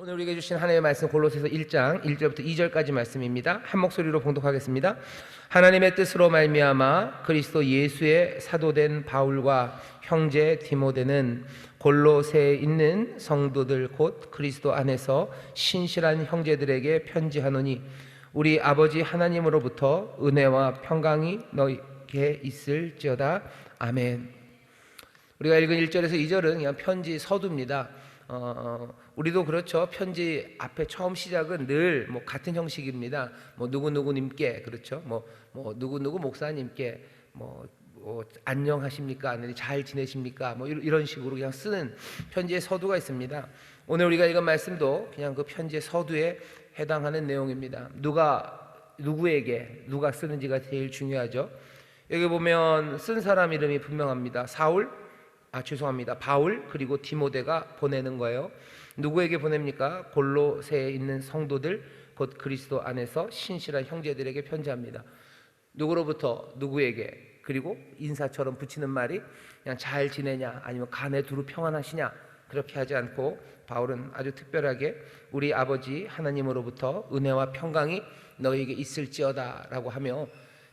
오늘 우리에게 주신 하나님의 말씀 골로새서 1장 1절부터 2절까지 말씀입니다. 한 목소리로 봉독하겠습니다. 하나님의 뜻으로 말미암아 그리스도 예수의 사도된 바울과 형제 디모데는 골로새에 있는 성도들 곧 그리스도 안에서 신실한 형제들에게 편지하노니 우리 아버지 하나님으로부터 은혜와 평강이 너희에게 있을지어다. 아멘. 우리가 읽은 1절에서 2절은 그냥 편지 서두입니다. 우리도 그렇죠. 편지 앞에 처음 시작은 늘 같은 형식입니다. 누구누구님께, 그렇죠. 누구누구 목사님께 안녕하십니까? 아니면 잘 지내십니까? 이런 식으로 그냥 쓰는 편지의 서두가 있습니다. 오늘 우리가 읽은 말씀도 그냥 그 편지의 서두에 해당하는 내용입니다. 누구에게 누가 쓰는지가 제일 중요하죠. 여기 보면 쓴 사람 이름이 분명합니다. 바울 그리고 디모데가 보내는 거예요. 누구에게 보냅니까? 골로새에 있는 성도들 곧 그리스도 안에서 신실한 형제들에게 편지합니다. 누구로부터 누구에게, 그리고 인사처럼 붙이는 말이 그냥 잘 지내냐 아니면 간에 두루 평안하시냐 그렇게 하지 않고 바울은 아주 특별하게 우리 아버지 하나님으로부터 은혜와 평강이 너희에게 있을지어다 라고 하며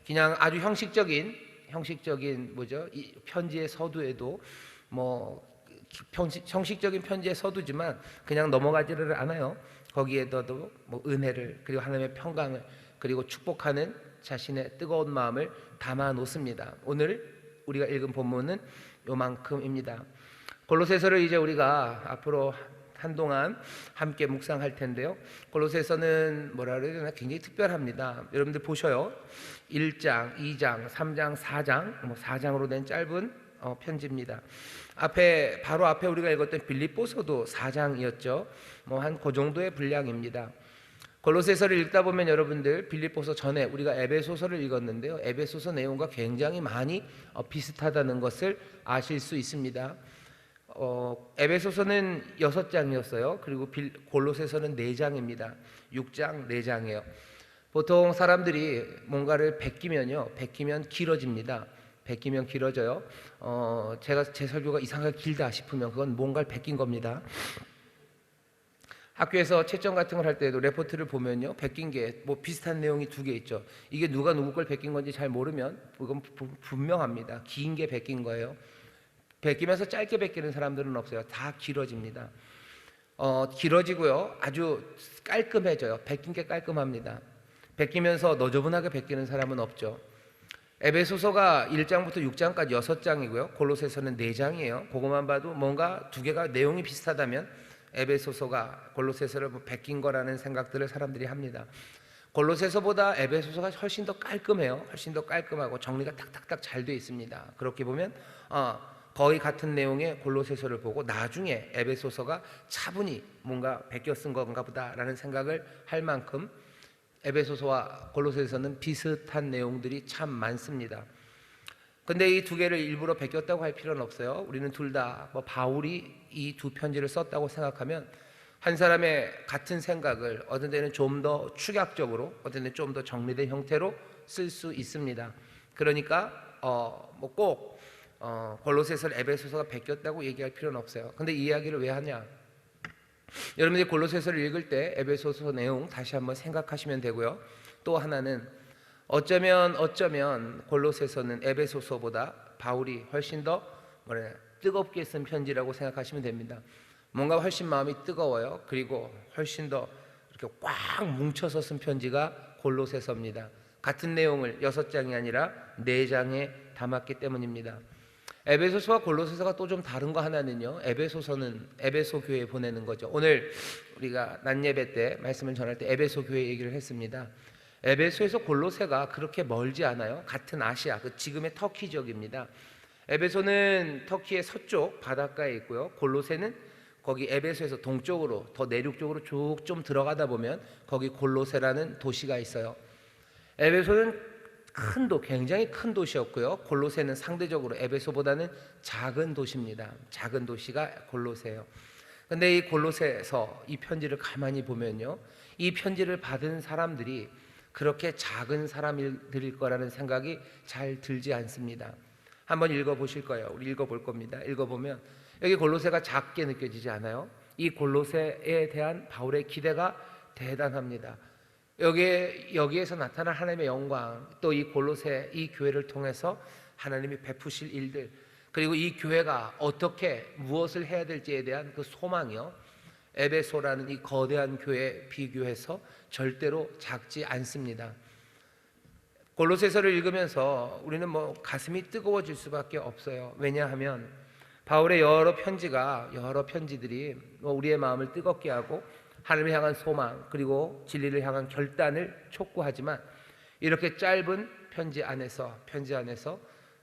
그냥 아주 형식적인 이 편지의 서두에도 형식적인 편지의 서두지만 그냥 넘어가지를 않아요. 거기에도 은혜를, 그리고 하나님의 평강을, 그리고 축복하는 자신의 뜨거운 마음을 담아 놓습니다. 오늘 우리가 읽은 본문은 요만큼입니다. 골로새서를 이제 우리가 앞으로 한동안 함께 묵상할 텐데요. 골로새서는 뭐라 그래야 되나 굉장히 특별합니다. 여러분들 보셔요. 1장, 2장, 3장, 4장, 4장으로 된 짧은 편지입니다. 바로 앞에 우리가 읽었던 빌립보서도 4장이었죠. 한 그 정도의 분량입니다. 골로새서를 읽다 보면 여러분들 빌립보서 전에 우리가 에베소서를 읽었는데요. 에베소서 내용과 굉장히 많이 비슷하다는 것을 아실 수 있습니다. 에베소서는 6장이었어요. 그리고 골로새서는 4장입니다. 6장 4장이에요. 보통 사람들이 뭔가를 베끼면 길어집니다. 베끼면 길어져요. 제 설교가 이상하게 길다 싶으면 그건 뭔가를 베낀 겁니다. 학교에서 채점 같은 걸 할 때도 레포트를 보면요, 베낀 게 비슷한 내용이 2개 있죠. 이게 누가 누구 걸 베낀 건지 잘 모르면 그건 분명합니다. 긴 게 베낀 거예요. 베끼면서 짧게 베끼는 사람들은 없어요. 다 길어집니다. 길어지고요, 아주 깔끔해져요. 베낀 게 깔끔합니다. 베끼면서 너저분하게 베끼는 사람은 없죠. 에베소서가 1장부터 6장까지 6장이고요. 골로새서는 4장이에요. 그것만 봐도 뭔가 2개가 내용이 비슷하다면 에베소서가 골로새서를 베낀 거라는 생각들을 사람들이 합니다. 골로새서보다 에베소서가 훨씬 더 깔끔해요. 훨씬 더 깔끔하고 정리가 탁탁탁 잘 돼 있습니다. 그렇게 보면 거의 같은 내용의 골로새서를 보고 나중에 에베소서가 차분히 뭔가 베껴 쓴 건가 보다라는 생각을 할 만큼 에베소서와 골로새서는 비슷한 내용들이 참 많습니다. 근데 이 2개를 일부러 베꼈다고 할 필요는 없어요. 우리는 둘 다 바울이 이 2 편지를 썼다고 생각하면 한 사람의 같은 생각을 어떤 때는 좀 더 축약적으로, 어떤 때는 좀 더 정리된 형태로 쓸 수 있습니다. 그러니까 꼭 골로새서를 에베소서가 베꼈다고 얘기할 필요는 없어요. 근데 이 이야기를 왜 하냐? 여러분들이 골로새서를 읽을 때 에베소서 내용 다시 한번 생각하시면 되고요. 또 하나는 어쩌면 골로새서는 에베소서보다 바울이 훨씬 더 뜨겁게 쓴 편지라고 생각하시면 됩니다. 뭔가 훨씬 마음이 뜨거워요. 그리고 훨씬 더 이렇게 꽉 뭉쳐서 쓴 편지가 골로새서입니다. 같은 내용을 6장이 아니라 4장에 담았기 때문입니다. 에베소서와 골로새서가 또 좀 다른 거 하나는요, 에베소서는 에베소 교회에 보내는 거죠. 오늘 우리가 낮 예배 때 말씀을 전할 때 에베소 교회 얘기를 했습니다. 에베소에서 골로새가 그렇게 멀지 않아요. 같은 아시아, 지금의 터키 지역입니다. 에베소는 터키의 서쪽 바닷가에 있고요. 골로새는 거기 에베소에서 동쪽으로 더 내륙 쪽으로 쭉 좀 들어가다 보면 거기 골로새라는 도시가 있어요. 에베소는 굉장히 큰 도시였고요. 골로새는 상대적으로 에베소보다는 작은 도시입니다. 작은 도시가 골로새예요. 근데 이 골로새에서 이 편지를 가만히 보면요, 이 편지를 받은 사람들이 그렇게 작은 사람들일 거라는 생각이 잘 들지 않습니다. 한번 읽어보실 거예요. 우리 읽어볼 겁니다. 읽어보면 여기 골로새가 작게 느껴지지 않아요? 이 골로새에 대한 바울의 기대가 대단합니다. 여기에서 나타난 하나님의 영광, 또 이 골로새 이 교회를 통해서 하나님이 베푸실 일들, 그리고 이 교회가 어떻게 무엇을 해야 될지에 대한 그 소망이요, 에베소라는 이 거대한 교회에 비교해서 절대로 작지 않습니다. 골로새서를 읽으면서 우리는 가슴이 뜨거워질 수밖에 없어요. 왜냐하면 바울의 여러 편지들이 우리의 마음을 뜨겁게 하고 하나님을 향한 소망, 그리고 진리를 향한 결단을 촉구하지만, 이렇게 짧은 편지 안에서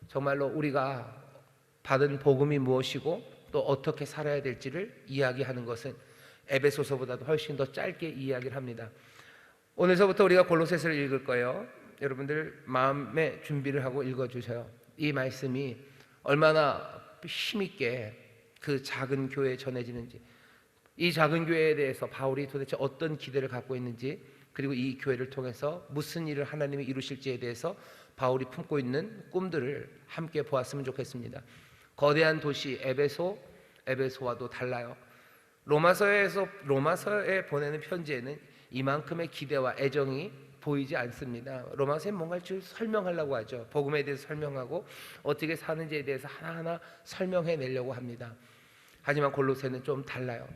정말로 우리가 받은 복음이 무엇이고 또 어떻게 살아야 될지를 이야기하는 것은 에베소서보다도 훨씬 더 짧게 이야기를 합니다. 오늘서부터 우리가 골로새서를 읽을 거예요. 여러분들 마음의 준비를 하고 읽어주세요. 이 말씀이 얼마나 힘있게 그 작은 교회에 전해지는지, 이 작은 교회에 대해서 바울이 도대체 어떤 기대를 갖고 있는지, 그리고 이 교회를 통해서 무슨 일을 하나님이 이루실지에 대해서 바울이 품고 있는 꿈들을 함께 보았으면 좋겠습니다. 거대한 도시 에베소와도 달라요. 로마서에 보내는 편지에는 이만큼의 기대와 애정이 보이지 않습니다. 로마서에 뭔가를 설명하려고 하죠. 복음에 대해서 설명하고 어떻게 사는지에 대해서 하나하나 설명해 내려고 합니다. 하지만 골로새는 좀 달라요.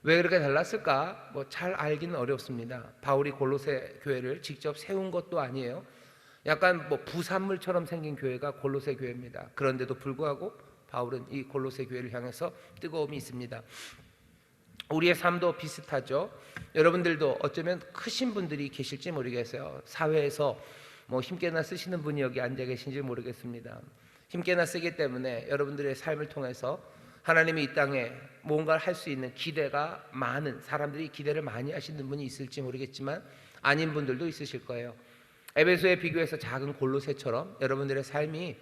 왜 그렇게 달랐을까? 잘 알기는 어렵습니다. 바울이 골로새 교회를 직접 세운 것도 아니에요. 약간 부산물처럼 생긴 교회가 골로새 교회입니다. 그런데도 불구하고 바울은 이 골로새 교회를 향해서 뜨거움이 있습니다. 우리의 삶도 비슷하죠. 여러분들도 어쩌면 크신 분들이 계실지 모르겠어요. 사회에서 힘께나 쓰시는 분이 여기 앉아 계신지 모르겠습니다. 힘께나 쓰기 때문에 여러분들의 삶을 통해서 하나님이 이 땅에 뭔가를 할 수 있는 기대가 많은 사람들이 기대를 많이 하시는 분이 있을지 모르겠지만 아닌 분들도 있으실 거예요. 에베소에 비교해서 작은 골로새처럼 여러분들의 삶이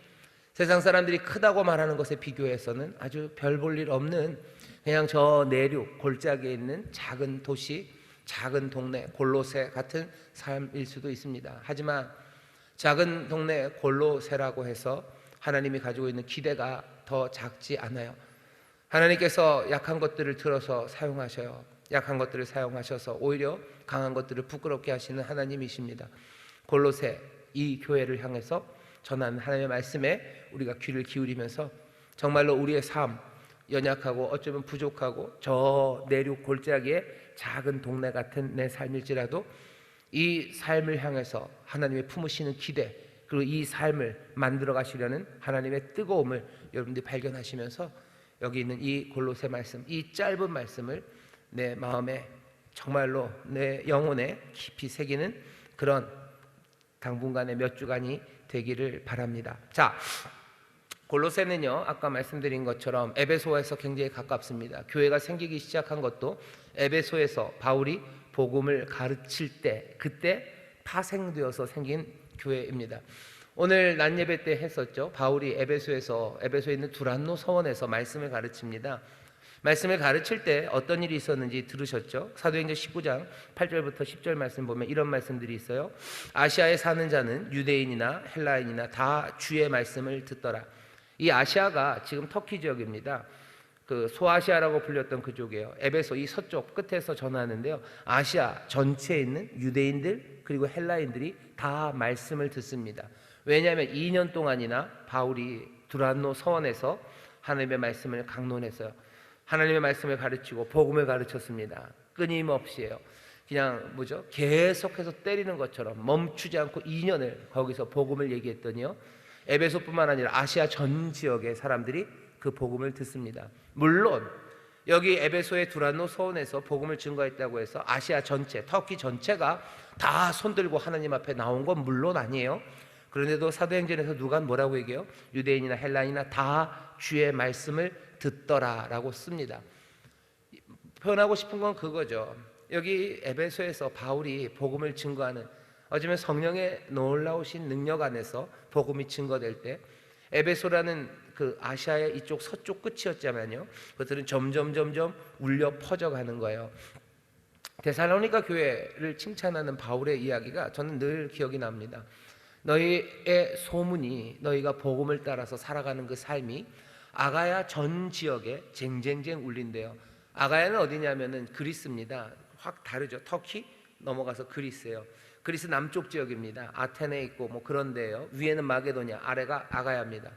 세상 사람들이 크다고 말하는 것에 비교해서는 아주 별 볼 일 없는 그냥 저 내륙 골짜기에 있는 작은 도시, 작은 동네 골로새 같은 삶일 수도 있습니다. 하지만 작은 동네 골로새라고 해서 하나님이 가지고 있는 기대가 더 작지 않아요. 하나님께서 약한 것들을 들어서 사용하셔요. 약한 것들을 사용하셔서 오히려 강한 것들을 부끄럽게 하시는 하나님이십니다. 골로새 이 교회를 향해서 전하는 하나님의 말씀에 우리가 귀를 기울이면서 정말로 우리의 삶, 연약하고 어쩌면 부족하고 저 내륙 골짜기의 작은 동네 같은 내 삶일지라도 이 삶을 향해서 하나님의 품으시는 기대, 그리고 이 삶을 만들어 가시려는 하나님의 뜨거움을 여러분들이 발견하시면서 여기 있는 이 골로새 말씀, 이 짧은 말씀을 내 마음에 정말로 내 영혼에 깊이 새기는 그런 당분간의 몇 주간이 되기를 바랍니다. 자, 골로새는요, 아까 말씀드린 것처럼 에베소에서 굉장히 가깝습니다. 교회가 생기기 시작한 것도 에베소에서 바울이 복음을 가르칠 때, 그때 파생되어서 생긴 교회입니다. 오늘 낮 예배 때 했었죠. 바울이 에베소에 있는 두란노 서원에서 말씀을 가르칩니다. 말씀을 가르칠 때 어떤 일이 있었는지 들으셨죠? 사도행전 19장 8절부터 10절 말씀 보면 이런 말씀들이 있어요. 아시아에 사는 자는 유대인이나 헬라인이나 다 주의 말씀을 듣더라. 이 아시아가 지금 터키 지역입니다. 그 소아시아라고 불렸던 그쪽이에요. 에베소 이 서쪽 끝에서 전하는데요. 아시아 전체에 있는 유대인들 그리고 헬라인들이 다 말씀을 듣습니다. 왜냐하면 2년 동안이나 바울이 두란노 서원에서 하나님의 말씀을 강론했어요. 하나님의 말씀을 가르치고 복음을 가르쳤습니다. 끊임없이요. 그냥 계속해서 때리는 것처럼 멈추지 않고 2년을 거기서 복음을 얘기했더니요. 에베소뿐만 아니라 아시아 전 지역의 사람들이 그 복음을 듣습니다. 물론 여기 에베소의 두란노 서원에서 복음을 증거했다고 해서 아시아 전체, 터키 전체가 다 손들고 하나님 앞에 나온 건 물론 아니에요. 그런데도 사도행전에서 누가 뭐라고 얘기해요? 유대인이나 헬라인이나 다 주의 말씀을 듣더라라고 씁니다. 표현하고 싶은 건 그거죠. 여기 에베소에서 바울이 복음을 증거하는, 어쩌면 성령의 놀라우신 능력 안에서 복음이 증거될 때 에베소라는 그 아시아의 이쪽 서쪽 끝이었자면요, 그것들은 점점 울려 퍼져가는 거예요. 데살로니가 교회를 칭찬하는 바울의 이야기가 저는 늘 기억이 납니다. 너희의 소문이, 너희가 복음을 따라서 살아가는 그 삶이 아가야 전 지역에 쟁쟁쟁 울린대요. 아가야는 어디냐면은 그리스입니다. 확 다르죠. 터키 넘어가서 그리스예요. 그리스 남쪽 지역입니다. 아테네 있고 뭐 그런데요. 위에는 마게도냐, 아래가 아가야입니다.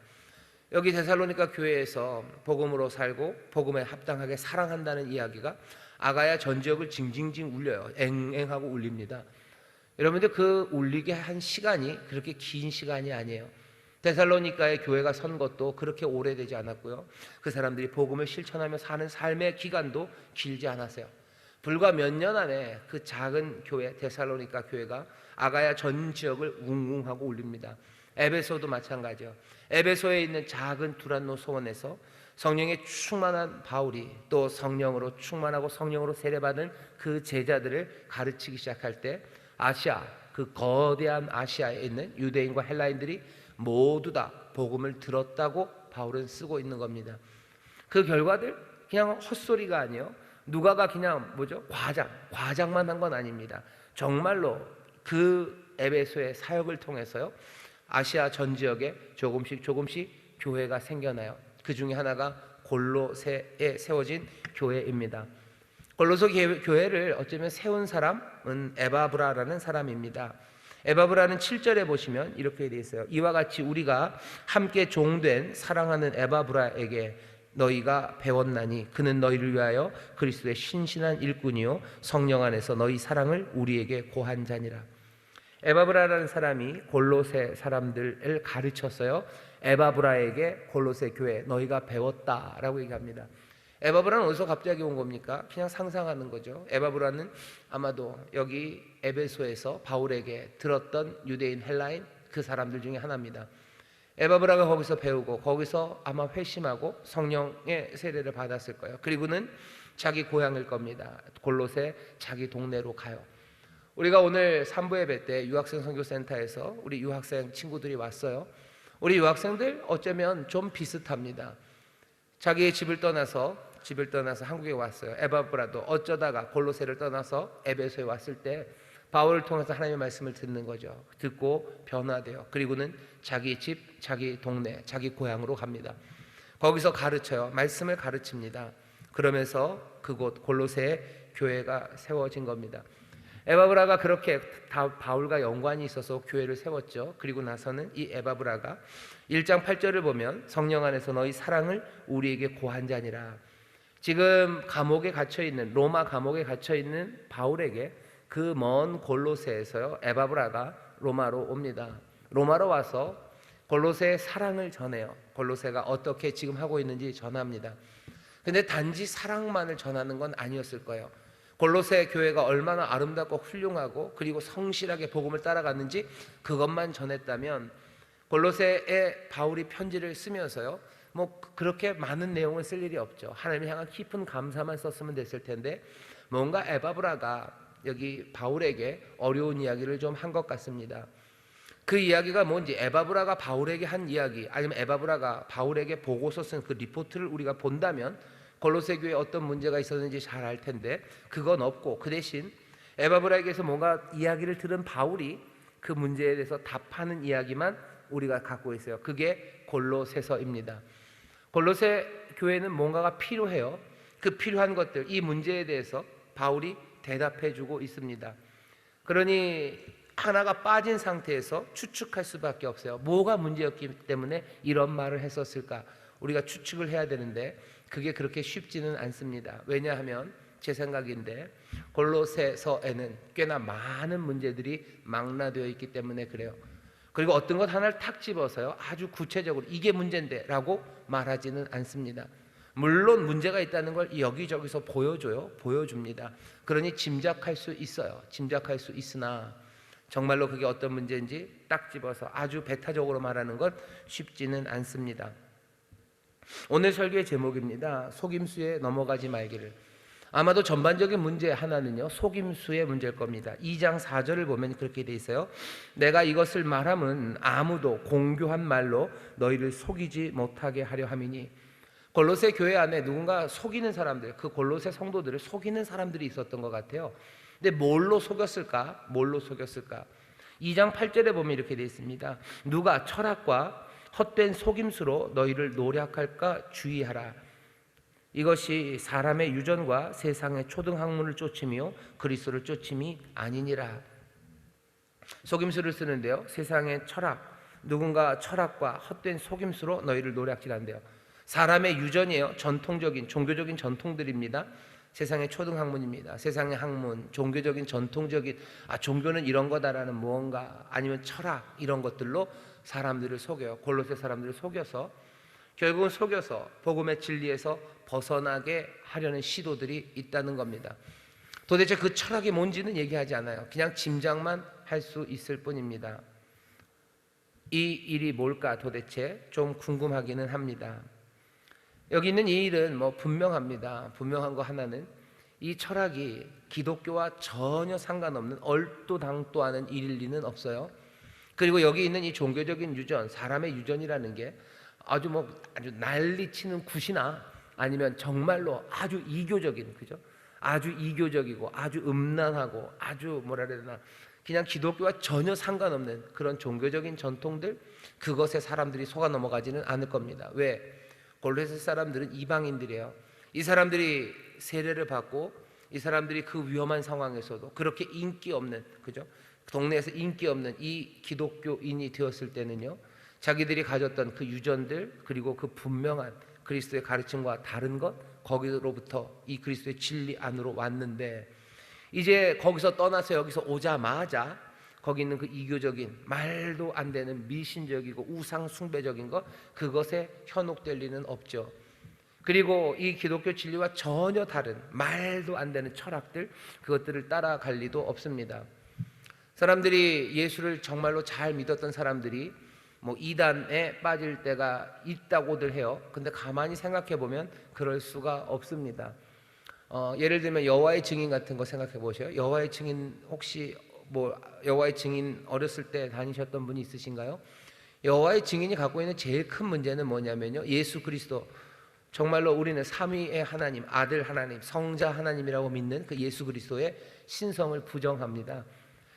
여기 데살로니가 교회에서 복음으로 살고 복음에 합당하게 사랑한다는 이야기가 아가야 전 지역을 징징징 울려요. 앵앵하고 울립니다. 여러분들 그 울리게 한 시간이 그렇게 긴 시간이 아니에요. 데살로니가의 교회가 선 것도 그렇게 오래되지 않았고요. 그 사람들이 복음을 실천하며 사는 삶의 기간도 길지 않았어요. 불과 몇 년 안에 그 작은 교회 데살로니가 교회가 아가야 전 지역을 웅웅하고 울립니다. 에베소도 마찬가지요. 에베소에 있는 작은 두란노 소원에서 성령의 충만한 바울이 또 성령으로 충만하고 성령으로 세례받은 그 제자들을 가르치기 시작할 때 아시아, 그 거대한 아시아에 있는 유대인과 헬라인들이 모두 다 복음을 들었다고 바울은 쓰고 있는 겁니다. 그 결과들 그냥 헛소리가 아니에요. 누가가 그냥 과장만 한 건 아닙니다. 정말로 그 에베소의 사역을 통해서요, 아시아 전 지역에 조금씩 교회가 생겨나요. 그 중에 하나가 골로새에 세워진 교회입니다. 골로새 교회를 어쩌면 세운 사람은 에바브라라는 사람입니다. 에바브라는 7절에 보시면 이렇게 되어 있어요. 이와 같이 우리가 함께 종된 사랑하는 에바브라에게 너희가 배웠나니 그는 너희를 위하여 그리스도의 신실한 일꾼이요 성령 안에서 너희 사랑을 우리에게 고한 자니라. 에바브라라는 사람이 골로새 사람들을 가르쳤어요. 에바브라에게 골로새 교회 너희가 배웠다라고 얘기합니다. 에바브라는 어디서 갑자기 온 겁니까? 그냥 상상하는 거죠. 에바브라는 아마도 여기 에베소에서 바울에게 들었던 유대인 헬라인 그 사람들 중에 하나입니다. 에바브라가 거기서 배우고 거기서 아마 회심하고 성령의 세례를 받았을 거예요. 그리고는 자기 고향일 겁니다. 골로새 자기 동네로 가요. 우리가 오늘 3부 예배 때 유학생 선교센터에서 우리 유학생 친구들이 왔어요. 우리 유학생들 어쩌면 좀 비슷합니다. 자기의 집을 떠나서 한국에 왔어요. 에바브라도 어쩌다가 골로새를 떠나서 에베소에 왔을 때 바울을 통해서 하나님의 말씀을 듣는 거죠. 듣고 변화돼요. 그리고는 자기 집, 자기 동네, 자기 고향으로 갑니다. 거기서 가르쳐요. 말씀을 가르칩니다. 그러면서 그곳 골로새에 교회가 세워진 겁니다. 에바브라가 그렇게 바울과 연관이 있어서 교회를 세웠죠. 그리고 나서는 이 에바브라가 1장 8절을 보면 성령 안에서 너희 사랑을 우리에게 고한 자니라. 지금 감옥에 갇혀있는 로마 감옥에 갇혀있는 바울에게 그 먼 골로새에서요 에바브라가 로마로 옵니다. 로마로 와서 골로새의 사랑을 전해요. 골로새가 어떻게 지금 하고 있는지 전합니다. 근데 단지 사랑만을 전하는 건 아니었을 거예요. 골로새 교회가 얼마나 아름답고 훌륭하고 그리고 성실하게 복음을 따라갔는지 그것만 전했다면 골로새에 바울이 편지를 쓰면서요 뭐 그렇게 많은 내용을 쓸 일이 없죠. 하나님을 향한 깊은 감사만 썼으면 됐을 텐데 뭔가 에바브라가 여기 바울에게 어려운 이야기를 좀 한 것 같습니다. 그 이야기가 뭔지 에바브라가 바울에게 한 이야기 아니면 에바브라가 바울에게 보고서 쓴 그 리포트를 우리가 본다면 골로새 교회에 어떤 문제가 있었는지 잘 알 텐데 그건 없고 그 대신 에바브라에게서 뭔가 이야기를 들은 바울이 그 문제에 대해서 답하는 이야기만 우리가 갖고 있어요. 그게 골로새서입니다. 골로새 교회는 뭔가가 필요해요. 그 필요한 것들, 이 문제에 대해서 바울이 대답해 주고 있습니다. 그러니 하나가 빠진 상태에서 추측할 수밖에 없어요. 뭐가 문제였기 때문에 이런 말을 했었을까? 우리가 추측을 해야 되는데 그게 그렇게 쉽지는 않습니다. 왜냐하면 제 생각인데 골로새서에는 꽤나 많은 문제들이 망라되어 있기 때문에 그래요. 그리고 어떤 것 하나를 탁 집어서요 아주 구체적으로 이게 문제인데 라고 말하지는 않습니다. 물론 문제가 있다는 걸 여기저기서 보여줍니다. 그러니 짐작할 수 있어요. 짐작할 수 있으나 정말로 그게 어떤 문제인지 딱 집어서 아주 배타적으로 말하는 건 쉽지는 않습니다. 오늘 설교의 제목입니다. 속임수에 넘어가지 말기를. 아마도 전반적인 문제 하나는요 속임수의 문제일 겁니다. 2장 4절을 보면 그렇게 돼 있어요. 내가 이것을 말함은 아무도 공교한 말로 너희를 속이지 못하게 하려 함이니. 골로새 교회 안에 누군가 속이는 사람들, 그 골로새 성도들을 속이는 사람들이 있었던 것 같아요. 근데 뭘로 속였을까? 2장 8절에 보면 이렇게 돼 있습니다. 누가 철학과 헛된 속임수로 너희를 노략할까 주의하라. 이것이 사람의 유전과 세상의 초등학문을 쫓으며 그리스도를 쫓음이 아니니라. 속임수를 쓰는데요, 세상의 철학, 누군가 철학과 헛된 속임수로 너희를 노략질한대요. 사람의 유전이에요. 전통적인 종교적인 전통들입니다. 세상의 초등학문입니다. 세상의 학문, 종교적인 전통적인 종교는 이런 거다라는 무언가, 아니면 철학, 이런 것들로 사람들을 속여요. 골로새 사람들을 속여서, 결국은 속여서 복음의 진리에서 벗어나게 하려는 시도들이 있다는 겁니다. 도대체 그 철학이 뭔지는 얘기하지 않아요. 그냥 짐작만 할 수 있을 뿐입니다. 이 일이 뭘까 도대체 좀 궁금하기는 합니다. 여기 있는 이 일은 분명합니다. 분명한 거 하나는, 이 철학이 기독교와 전혀 상관없는 얼토당토 하는 일일 리는 없어요. 그리고 여기 있는 이 종교적인 유전, 사람의 유전이라는 게 아주 난리치는 굿이나 아니면 정말로 아주 이교적인, 그죠? 아주 이교적이고 아주 음란하고 아주 뭐라 그래야 되나, 그냥 기독교와 전혀 상관없는 그런 종교적인 전통들, 그것에 사람들이 속아 넘어가지는 않을 겁니다. 왜? 골로새 사람들은 이방인들이에요. 이 사람들이 세례를 받고, 이 사람들이 그 위험한 상황에서도 그렇게 인기 없는, 그죠? 동네에서 인기 없는 이 기독교인이 되었을 때는요, 자기들이 가졌던 그 유전들, 그리고 그 분명한 그리스도의 가르침과 다른 것, 거기로부터 이 그리스도의 진리 안으로 왔는데, 이제 거기서 떠나서 여기서 오자마자 거기 있는 그 이교적인, 말도 안 되는 미신적이고 우상 숭배적인 것, 그것에 현혹될 리는 없죠. 그리고 이 기독교 진리와 전혀 다른 말도 안 되는 철학들, 그것들을 따라갈 리도 없습니다. 사람들이 예수를 정말로 잘 믿었던 사람들이 이단에 빠질 때가 있다고들 해요. 근데 가만히 생각해 보면 그럴 수가 없습니다. 예를 들면 여호와의 증인 같은 거 생각해 보세요. 여호와의 증인, 혹시 여호와의 증인 어렸을 때 다니셨던 분이 있으신가요? 여호와의 증인이 갖고 있는 제일 큰 문제는 뭐냐면요, 예수 그리스도, 정말로 우리는 삼위의 하나님, 아들 하나님, 성자 하나님이라고 믿는 그 예수 그리스도의 신성을 부정합니다.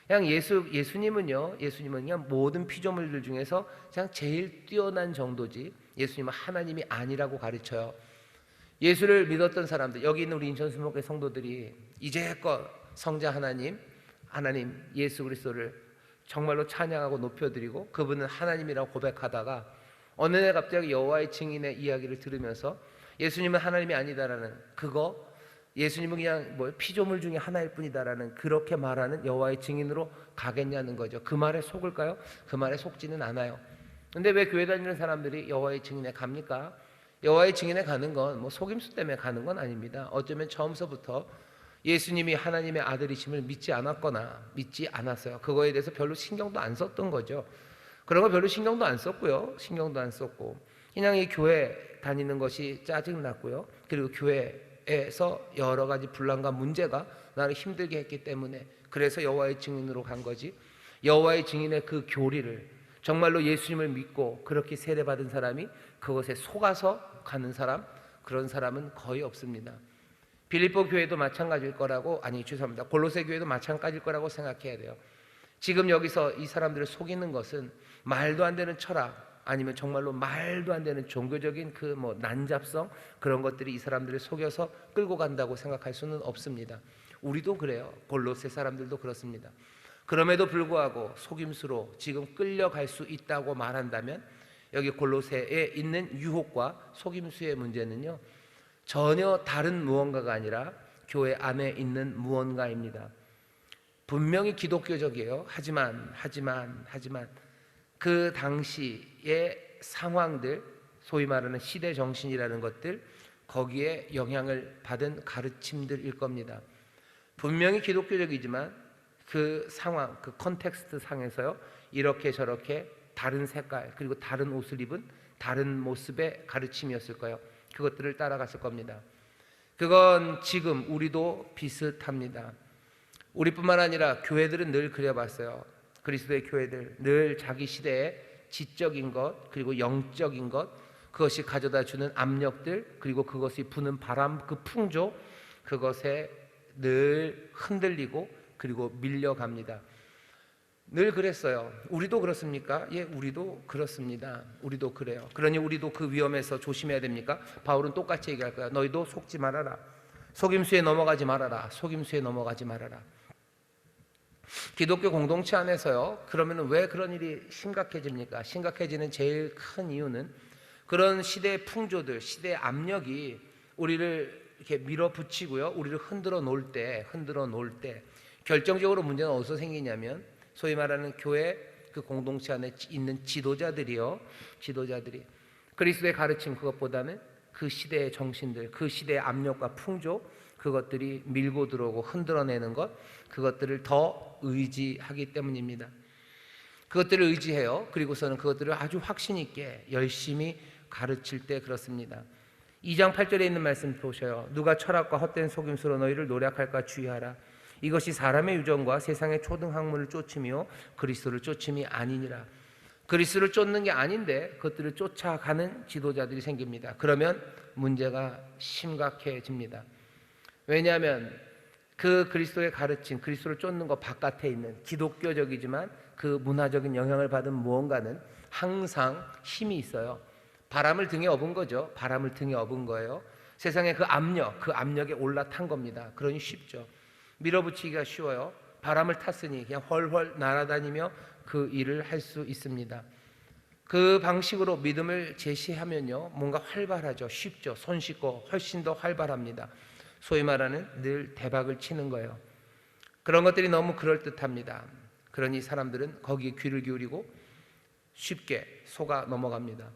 그냥 예수님은요, 예수님은 그냥 모든 피조물들 중에서 그냥 제일 뛰어난 정도지, 예수님은 하나님이 아니라고 가르쳐요. 예수를 믿었던 사람들, 여기 있는 우리 인천수목회 성도들이 이제껏 성자 하나님 예수 그리스도를 정말로 찬양하고 높여드리고 그분은 하나님이라고 고백하다가, 어느 날 갑자기 여호와의 증인의 이야기를 들으면서 예수님은 하나님이 아니다라는, 그거 예수님은 그냥 피조물 중에 하나일 뿐이다라는, 그렇게 말하는 여호와의 증인으로 가겠냐는 거죠. 그 말에 속을까요? 그 말에 속지는 않아요. 근데 왜 교회 다니는 사람들이 여호와의 증인에 갑니까? 여호와의 증인에 가는 건 속임수 때문에 가는 건 아닙니다. 어쩌면 처음서부터 예수님이 하나님의 아들이심을 믿지 않았거나 믿지 않았어요. 그거에 대해서 별로 신경도 안 썼던 거죠. 그런 거 별로 신경도 안 썼고요. 신경도 안 썼고 그냥 이 교회 다니는 것이 짜증났고요. 그리고 교회에서 여러 가지 분란과 문제가 나를 힘들게 했기 때문에, 그래서 여호와의 증인으로 간 거지, 여호와의 증인의 그 교리를, 정말로 예수님을 믿고 그렇게 세례받은 사람이 그것에 속아서 가는 사람, 그런 사람은 거의 없습니다. 빌립보 교회도 마찬가지일 거라고, 죄송합니다, 골로새 교회도 마찬가지일 거라고 생각해야 돼요. 지금 여기서 이 사람들을 속이는 것은 말도 안 되는 철학, 아니면 정말로 말도 안 되는 종교적인 그 난잡성, 그런 것들이 이 사람들을 속여서 끌고 간다고 생각할 수는 없습니다. 우리도 그래요. 골로새 사람들도 그렇습니다. 그럼에도 불구하고 속임수로 지금 끌려갈 수 있다고 말한다면, 여기 골로새에 있는 유혹과 속임수의 문제는요, 전혀 다른 무언가가 아니라 교회 안에 있는 무언가입니다. 분명히 기독교적이에요. 하지만 그 당시의 상황들, 소위 말하는 시대 정신이라는 것들, 거기에 영향을 받은 가르침들일 겁니다. 분명히 기독교적이지만 그 상황, 그 컨텍스트 상에서요, 이렇게 저렇게 다른 색깔, 그리고 다른 옷을 입은 다른 모습의 가르침이었을 거예요. 그것들을 따라갔을 겁니다. 그건 지금 우리도 비슷합니다. 우리뿐만 아니라 교회들은 늘 그려봤어요. 그리스도의 교회들 늘 자기 시대의 지적인 것, 그리고 영적인 것, 그것이 가져다 주는 압력들, 그리고 그것이 부는 바람, 그 풍조, 그것에 늘 흔들리고 그리고 밀려갑니다. 늘 그랬어요. 우리도 그렇습니까? 예, 우리도 그렇습니다. 우리도 그래요. 그러니 우리도 그 위험에서 조심해야 됩니까? 바울은 똑같이 얘기할 거야. 너희도 속지 말아라. 속임수에 넘어가지 말아라. 속임수에 넘어가지 말아라. 기독교 공동체 안에서요. 그러면 왜 그런 일이 심각해집니까? 심각해지는 제일 큰 이유는 그런 시대의 풍조들, 시대의 압력이 우리를 이렇게 밀어붙이고요. 우리를 흔들어 놓을 때 결정적으로 문제는 어디서 생기냐면 소위 말하는 교회 그 공동체 안에 있는 지도자들이 그리스도의 가르침 그것보다는 그 시대의 정신들, 그 시대의 압력과 풍조 그것들이 밀고 들어오고 흔들어내는 것 그것들을 더 의지하기 때문입니다. 그것들을 의지해요. 그리고서는 그것들을 아주 확신 있게 열심히 가르칠 때 그렇습니다. 2장 8절에 있는 말씀 보셔요. 누가 철학과 헛된 속임수로 너희를 노략할까 주의하라. 이것이 사람의 유전과 세상의 초등학문을 쫓으며 그리스도를 쫓음이 아니니라. 그리스도를 쫓는 게 아닌데 그것들을 쫓아가는 지도자들이 생깁니다. 그러면 문제가 심각해집니다. 왜냐하면 그 그리스도의 가르침, 그리스도를 쫓는 것 바깥에 있는 기독교적이지만 그 문화적인 영향을 받은 무언가는 항상 힘이 있어요. 바람을 등에 업은 거죠. 바람을 등에 업은 거예요. 세상의 그 압력에 올라탄 겁니다. 그러니 쉽죠. 밀어붙이기가 쉬워요. 바람을 탔으니 그냥 헐헐 날아다니며 그 일을 할 수 있습니다. 그 방식으로 믿음을 제시하면요 뭔가 활발하죠. 쉽죠. 손쉽고 훨씬 더 활발합니다. 소위 말하는 늘 대박을 치는 거예요. 그런 것들이 너무 그럴듯합니다. 그러니 사람들은 거기에 귀를 기울이고 쉽게 속아 넘어갑니다.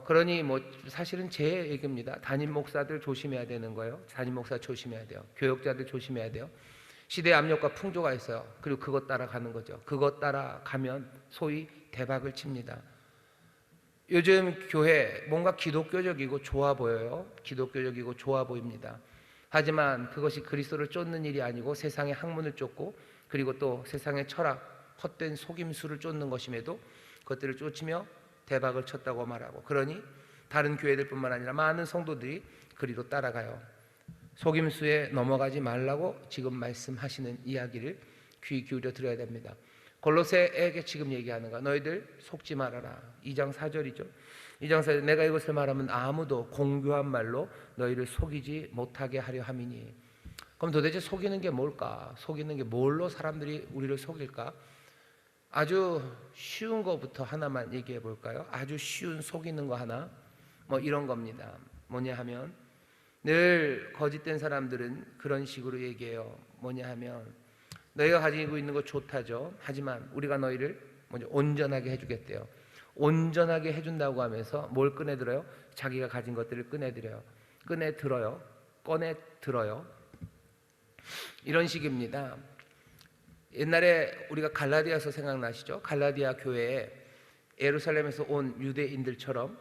그러니 뭐 사실은 제 얘기입니다. 담임 목사들 조심해야 되는 거예요. 담임 목사 조심해야 돼요. 교역자들 조심해야 돼요. 시대의 압력과 풍조가 있어요. 그리고 그것 따라가는 거죠. 그것 따라가면 소위 대박을 칩니다. 요즘 교회 뭔가 기독교적이고 좋아 보여요. 기독교적이고 좋아 보입니다. 하지만 그것이 그리스도를 쫓는 일이 아니고 세상의 학문을 쫓고 그리고 또 세상의 철학, 헛된 속임수를 쫓는 것임에도 그것들을 쫓으며 대박을 쳤다고 말하고 그러니 다른 교회들뿐만 아니라 많은 성도들이 그리로 따라가요. 속임수에 넘어가지 말라고 지금 말씀하시는 이야기를 귀 기울여 들어야 됩니다. 골로새에게 지금 얘기하는 거 너희들 속지 말아라. 2장 4절이죠. 2장 4절 내가 이것을 말하면 아무도 공교한 말로 너희를 속이지 못하게 하려 함이니. 그럼 도대체 속이는 게 뭘까? 속이는 게 뭘로 사람들이 우리를 속일까? 아주 쉬운 거부터 하나만 얘기해 볼까요? 아주 쉬운 속이는 거 하나 뭐 이런 겁니다. 뭐냐 하면 늘 거짓된 사람들은 그런 식으로 얘기해요. 뭐냐 하면 너희가 가지고 있는 거 좋다죠. 하지만 우리가 너희를 먼저 온전하게 해주겠대요. 온전하게 해준다고 하면서 뭘 꺼내들어요? 자기가 가진 것들을 꺼내들어요. 이런 식입니다. 옛날에 우리가 갈라디아서 생각나시죠? 갈라디아 교회에 예루살렘에서 온 유대인들처럼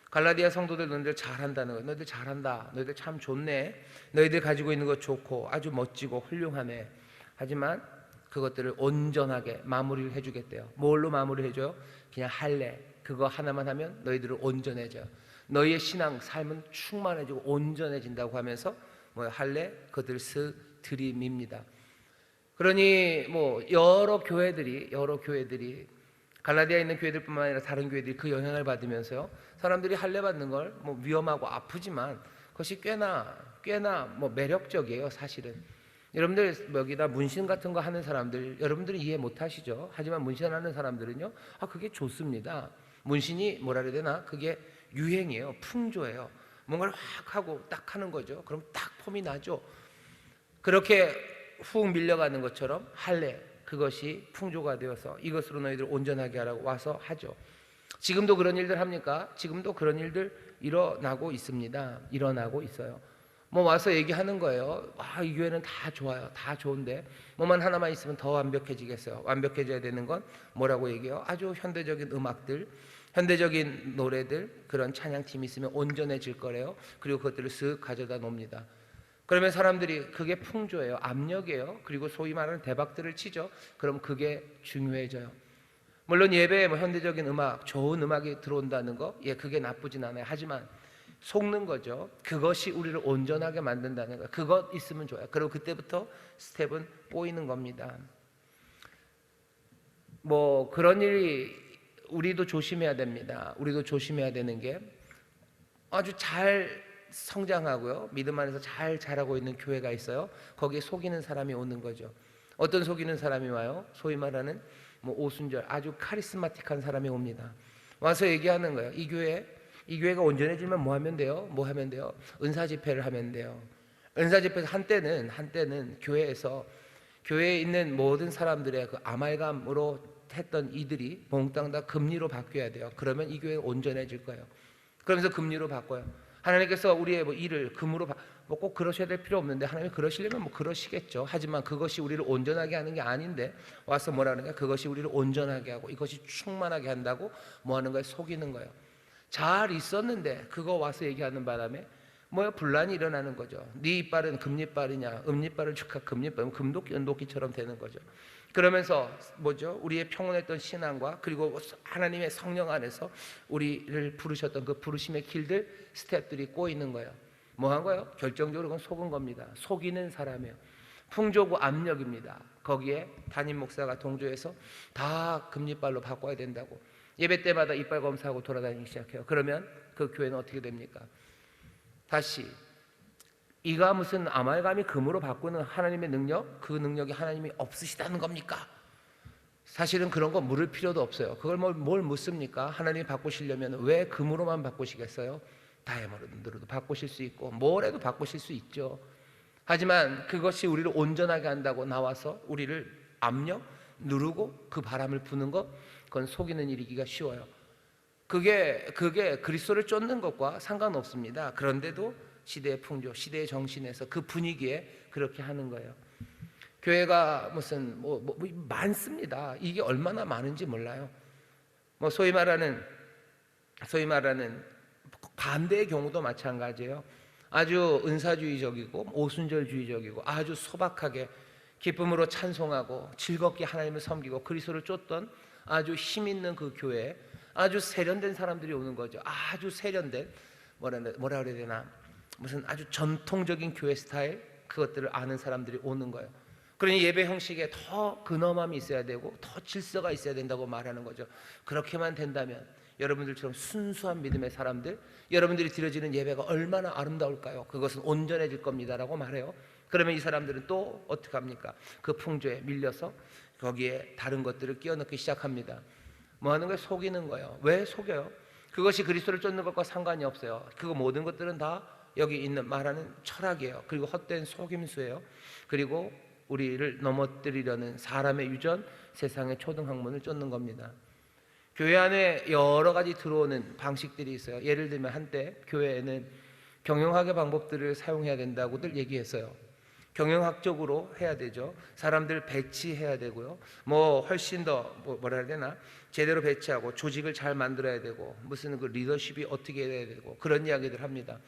갈라디아 성도들 너희들 잘한다는 거예요. 너희들 잘한다. 너희들 참 좋네. 너희들 가지고 있는 거 좋고 아주 멋지고 훌륭하네. 하지만 그것들을 온전하게 마무리를 해주겠대요. 뭘로 마무리를 해줘요? 그냥 할례. 그거 하나만 하면 너희들은 온전해져요. 너희의 신앙 삶은 충만해지고 온전해진다고 하면서 뭐 할례 그것들을 쓱 들이밉니다. 그러니 뭐 여러 교회들이 갈라디아에 있는 교회들뿐만 아니라 다른 교회들이 그 영향을 받으면서요. 사람들이 할례 받는 걸 뭐 위험하고 아프지만 그것이 꽤나 뭐 매력적이에요, 사실은. 여러분들 여기다 문신 같은 거 하는 사람들 여러분들이 이해 못 하시죠? 하지만 문신하는 사람들은요. 그게 좋습니다. 문신이 뭐라 그래야 되나? 그게 유행이에요. 풍조예요. 뭔가를 확 하고 딱 하는 거죠. 그럼 딱 폼이 나죠. 그렇게 훅 밀려가는 것처럼 할례 그것이 풍조가 되어서 이것으로 너희들 온전하게 하라고 와서 하죠. 지금도 그런 일들 합니까? 지금도 그런 일들 일어나고 있습니다. 일어나고 있어요. 뭐 와서 얘기하는 거예요. 이 교회는 다 좋아요. 다 좋은데 뭐만 하나만 있으면 더 완벽해지겠어요. 완벽해져야 되는 건 뭐라고 얘기해요? 아주 현대적인 음악들, 현대적인 노래들, 그런 찬양팀이 있으면 온전해질 거래요. 그리고 그것들을 쓱 가져다 놉니다. 그러면 사람들이 그게 풍조예요. 압력이에요. 그리고 소위 말하는 대박들을 치죠. 그럼 그게 중요해져요. 물론 예배에 뭐 현대적인 음악, 좋은 음악이 들어온다는 거, 그게 나쁘진 않아요. 하지만 속는 거죠. 그것이 우리를 온전하게 만든다는 거. 그것 있으면 좋아요. 그리고 그때부터 스텝은 꼬이는 겁니다. 뭐 그런 일이 우리도 조심해야 됩니다. 우리도 조심해야 되는 게 아주 잘 성장하고요, 믿음 안에서 잘 자라고 있는 교회가 있어요. 거기에 속이는 사람이 오는 거죠. 어떤 속이는 사람이 와요? 소위 말하는 뭐 오순절 아주 카리스마틱한 사람이 옵니다. 와서 얘기하는 거예요. 이 교회가 온전해지면 뭐 하면 돼요? 뭐 하면 돼요? 은사 집회를 하면 돼요. 은사 집회에서 한때는 교회에 있는 모든 사람들의 그 아말감으로 했던 이들이 몽땅 다 금리로 바뀌어야 돼요. 그러면 이 교회가 온전해질 거예요. 그러면서 금리로 바꿔요. 하나님께서 우리의 뭐 일을 금으로 뭐 꼭 그러셔야 될 필요 없는데 하나님이 그러시려면 뭐 그러시겠죠. 하지만 그것이 우리를 온전하게 하는 게 아닌데 와서 뭐라는 거야? 그것이 우리를 온전하게 하고 이것이 충만하게 한다고 뭐 하는 거예요? 속이는 거예요. 잘 있었는데 그거 와서 얘기하는 바람에 뭐야? 분란이 일어나는 거죠. 네 이빨은 금리빨이냐, 음리빨을 축하 금리빨, 금도끼 은도끼처럼 되는 거죠. 그러면서 뭐죠? 우리의 평온했던 신앙과 그리고 하나님의 성령 안에서 우리를 부르셨던 그 부르심의 길들, 스텝들이 꼬이는 거예요. 뭐 한 거예요? 결정적으로 그건 속은 겁니다. 속이는 사람이에요. 풍조고 압력입니다. 거기에 담임 목사가 동조해서 다 금리빨로 바꿔야 된다고 예배 때마다 이빨 검사하고 돌아다니기 시작해요. 그러면 그 교회는 어떻게 됩니까? 다시 이가 무슨 아말감이 금으로 바꾸는 하나님의 능력, 그 능력이 하나님이 없으시다는 겁니까? 사실은 그런 거 물을 필요도 없어요. 그걸 뭘 묻습니까? 하나님이 바꾸시려면 왜 금으로만 바꾸시겠어요? 다이아몬드로도 바꾸실 수 있고 뭘 해도 바꾸실 수 있죠. 하지만 그것이 우리를 온전하게 한다고 나와서 우리를 압력, 누르고 그 바람을 부는 것, 그건 속이는 일이기가 쉬워요. 그게 그리스도를 쫓는 것과 상관없습니다. 그런데도 시대의 풍조, 시대의 정신에서 그 분위기에 그렇게 하는 거예요. 교회가 무슨 뭐 많습니다. 이게 얼마나 많은지 몰라요. 뭐 소위 말하는 반대의 경우도 마찬가지예요. 아주 은사주의적이고 오순절주의적이고 아주 소박하게 기쁨으로 찬송하고 즐겁게 하나님을 섬기고 그리스도를 쫓던 아주 힘 있는 그 교회에 아주 세련된 사람들이 오는 거죠. 아주 세련된 뭐라 그래야 되나, 무슨 아주 전통적인 교회 스타일, 그것들을 아는 사람들이 오는 거예요. 그러니 예배 형식에 더 근엄함이 있어야 되고 더 질서가 있어야 된다고 말하는 거죠. 그렇게만 된다면 여러분들처럼 순수한 믿음의 사람들, 여러분들이 드려지는 예배가 얼마나 아름다울까요? 그것은 온전해질 겁니다라고 말해요. 그러면 이 사람들은 또 어떻게 합니까? 그 풍조에 밀려서 거기에 다른 것들을 끼워넣기 시작합니다. 뭐 하는 거예요? 속이는 거예요. 왜 속여요? 그것이 그리스도를 쫓는 것과 상관이 없어요. 그거 모든 것들은 다 여기 있는 말하는 철학이에요. 그리고 헛된 속임수예요. 그리고 우리를 넘어뜨리려는 사람의 유전, 세상의 초등학문을 쫓는 겁니다. 교회 안에 여러 가지 들어오는 방식들이 있어요. 예를 들면 한때 교회에는 경영학의 방법들을 사용해야 된다고들 얘기했어요. 경영학적으로 해야 되죠. 사람들 배치해야 되고요. 뭐 훨씬 더 뭐라 해야 되나, 제대로 배치하고 조직을 잘 만들어야 되고 무슨 그 리더십이 어떻게 해야 되고 그런 이야기들 합니다.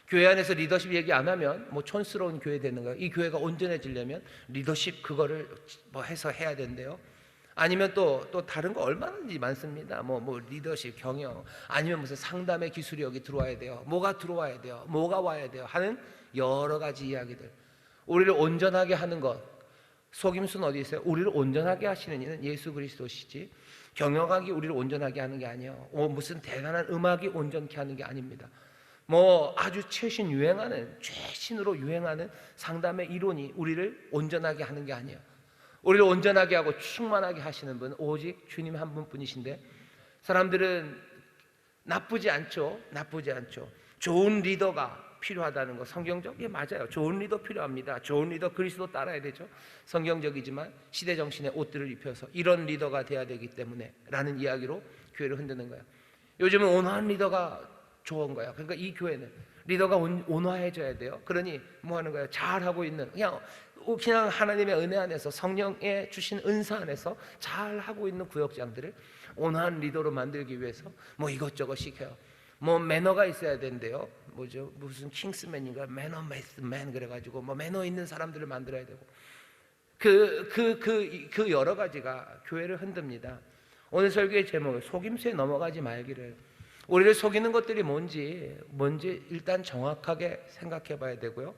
교회 안에서 리더십 얘기 안 하면 뭐 촌스러운 교회 되는 거예요. 이 교회가 온전해지려면 리더십 그거를 뭐 해서 해야 된대요. 아니면 또 다른 거 얼마든지 많습니다. 뭐 리더십, 경영, 아니면 무슨 상담의 기술이 여기 들어와야 돼요. 뭐가 들어와야 돼요. 뭐가 와야 돼요. 하는 여러 가지 이야기들. 우리를 온전하게 하는 것, 속임수는 어디 있어요? 우리를 온전하게 하시는 이는 예수 그리스도시지, 경영학이 우리를 온전하게 하는 게 아니에요. 무슨 대단한 음악이 온전케 하는 게 아닙니다. 뭐 아주 최신으로 유행하는 상담의 이론이 우리를 온전하게 하는 게 아니에요. 우리를 온전하게 하고 충만하게 하시는 분은 오직 주님 한 분뿐이신데, 사람들은 나쁘지 않죠. 좋은 리더가 필요하다는 거 성경적? 예, 맞아요. 좋은 리더 필요합니다. 좋은 리더, 그리스도 따라야 되죠. 성경적이지만 시대 정신의 옷들을 입혀서 이런 리더가 돼야 되기 때문에 라는 이야기로 교회를 흔드는 거예요. 요즘은 온화한 리더가 좋은 거예요. 그러니까 이 교회는 리더가 온화해져야 돼요. 그러니 뭐 하는 거예요? 잘하고 있는, 그냥 하나님의 은혜 안에서 성령의 주신 은사 안에서 잘하고 있는 구역장들을 온화한 리더로 만들기 위해서 뭐 이것저것 시켜요. 뭐 매너가 있어야 된대요. 무슨 킹스맨인가, 매너맨 그래가지고 뭐 매너 있는 사람들을 만들어야 되고, 그 여러 가지가 교회를 흔듭니다. 오늘 설교의 제목은 속임수에 넘어가지 말기를. 우리를 속이는 것들이 뭔지 일단 정확하게 생각해 봐야 되고요.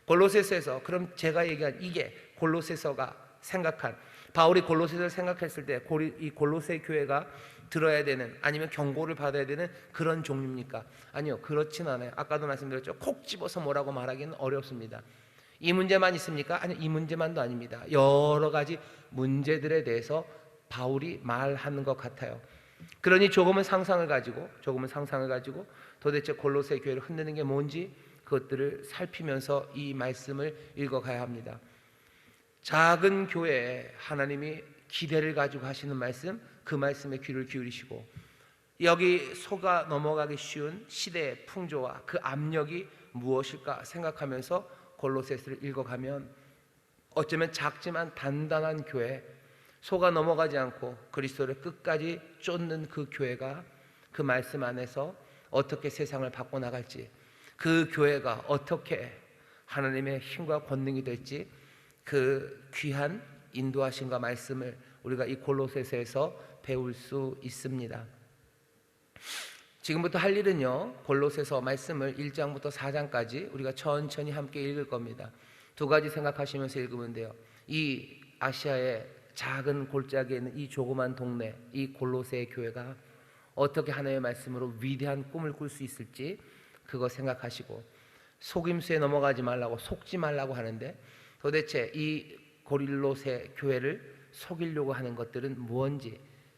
골로새서에서, 그럼 제가 얘기한 이게 골로새서가 생각한, 바울이 골로새를 생각했을 때 이 골로새 교회가 들어야 되는, 아니면 경고를 받아야 되는 그런 종류입니까? 아니요, 그렇진 않아요. 아까도 말씀드렸죠. 콕 집어서 뭐라고 말하기는 어렵습니다. 이 문제만 있습니까? 아니요, 이 문제만도 아닙니다. 여러 가지 문제들에 대해서 바울이 말하는 것 같아요. 그러니 조금은 상상을 가지고 도대체 골로새 교회를 흔드는 게 뭔지 그것들을 살피면서 이 말씀을 읽어가야 합니다. 작은 교회에 하나님이 기대를 가지고 하시는 말씀, 그 말씀에 귀를 기울이시고, 여기 속아 넘어가기 쉬운 시대의 풍조와 그 압력이 무엇일까 생각하면서 골로새서를 읽어가면 어쩌면 작지만 단단한 교회, 속아 넘어가지 않고 그리스도를 끝까지 쫓는 그 교회가 그 말씀 안에서 어떻게 세상을 바꿔나갈지, 그 교회가 어떻게 하나님의 힘과 권능이 될지, 그 귀한 인도하심과 말씀을 우리가 이 골로새서에서 배울 수 있습니다. 지금부터 할 일은요, 골로새서 말씀을 1장부터 4장까지 우리가 천천히 함께 읽을 겁니다. 두 가지 생각하시면서 읽으면 돼요. 이 아시아의 작은 골짜기에 있는 이 조그만 동네, 이 골로새 교회가 어떻게 하나님의 말씀으로 위대한 꿈을 꿀 수 있을지 그거 생각하시고, 속임수에 넘어가지 말라고, 속지 말라고 하는데 도대체 이 고릴로새 교회를 속이려고 하는 것들은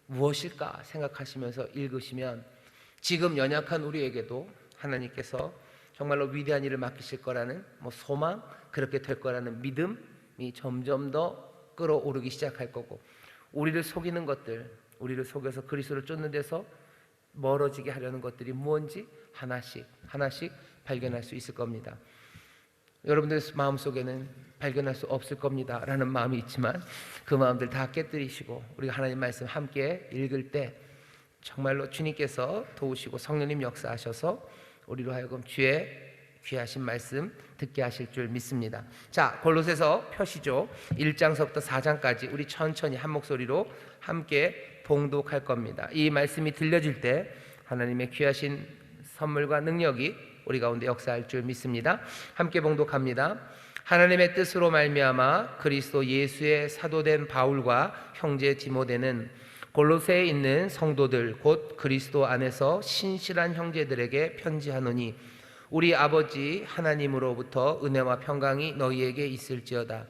무엇일까 생각하시면서 읽으시면 지금 연약한 우리에게도 하나님께서 정말로 위대한 일을 맡기실 거라는 소망, 그렇게 될 거라는 믿음이 점점 더 끌어오르기 시작할 거고, 우리를 속이는 것들, 우리를 속여서 그리스도를 쫓는 데서 멀어지게 하려는 것들이 무엇인지 하나씩 발견할 수 있을 겁니다. 여러분들 마음속에는 발견할 수 없을 겁니다 라는 마음이 있지만 그 마음들 다 깨뜨리시고 우리가 하나님 말씀 함께 읽을 때 정말로 주님께서 도우시고 성령님 역사하셔서 우리로 하여금 주의 귀하신 말씀 듣게 하실 줄 믿습니다. 자, 골로새서 펴시죠. 1장서부터 4장까지 우리 천천히 한 목소리로 함께 봉독할 겁니다. 이 말씀이 들려질 때 하나님의 귀하신 선물과 능력이 우리 가운데 역사할 줄 믿습니다. 함께 봉독합니다. 하나님의 뜻으로 말미암아 그리스도 예수의 사도된 바울과 형제 디모데는 골로새에 있는 성도들 곧 그리스도 안에서 신실한 형제들에게 편지하노니, 우리 아버지 하나님으로부터 은혜와 평강이 너희에게 있을지어다.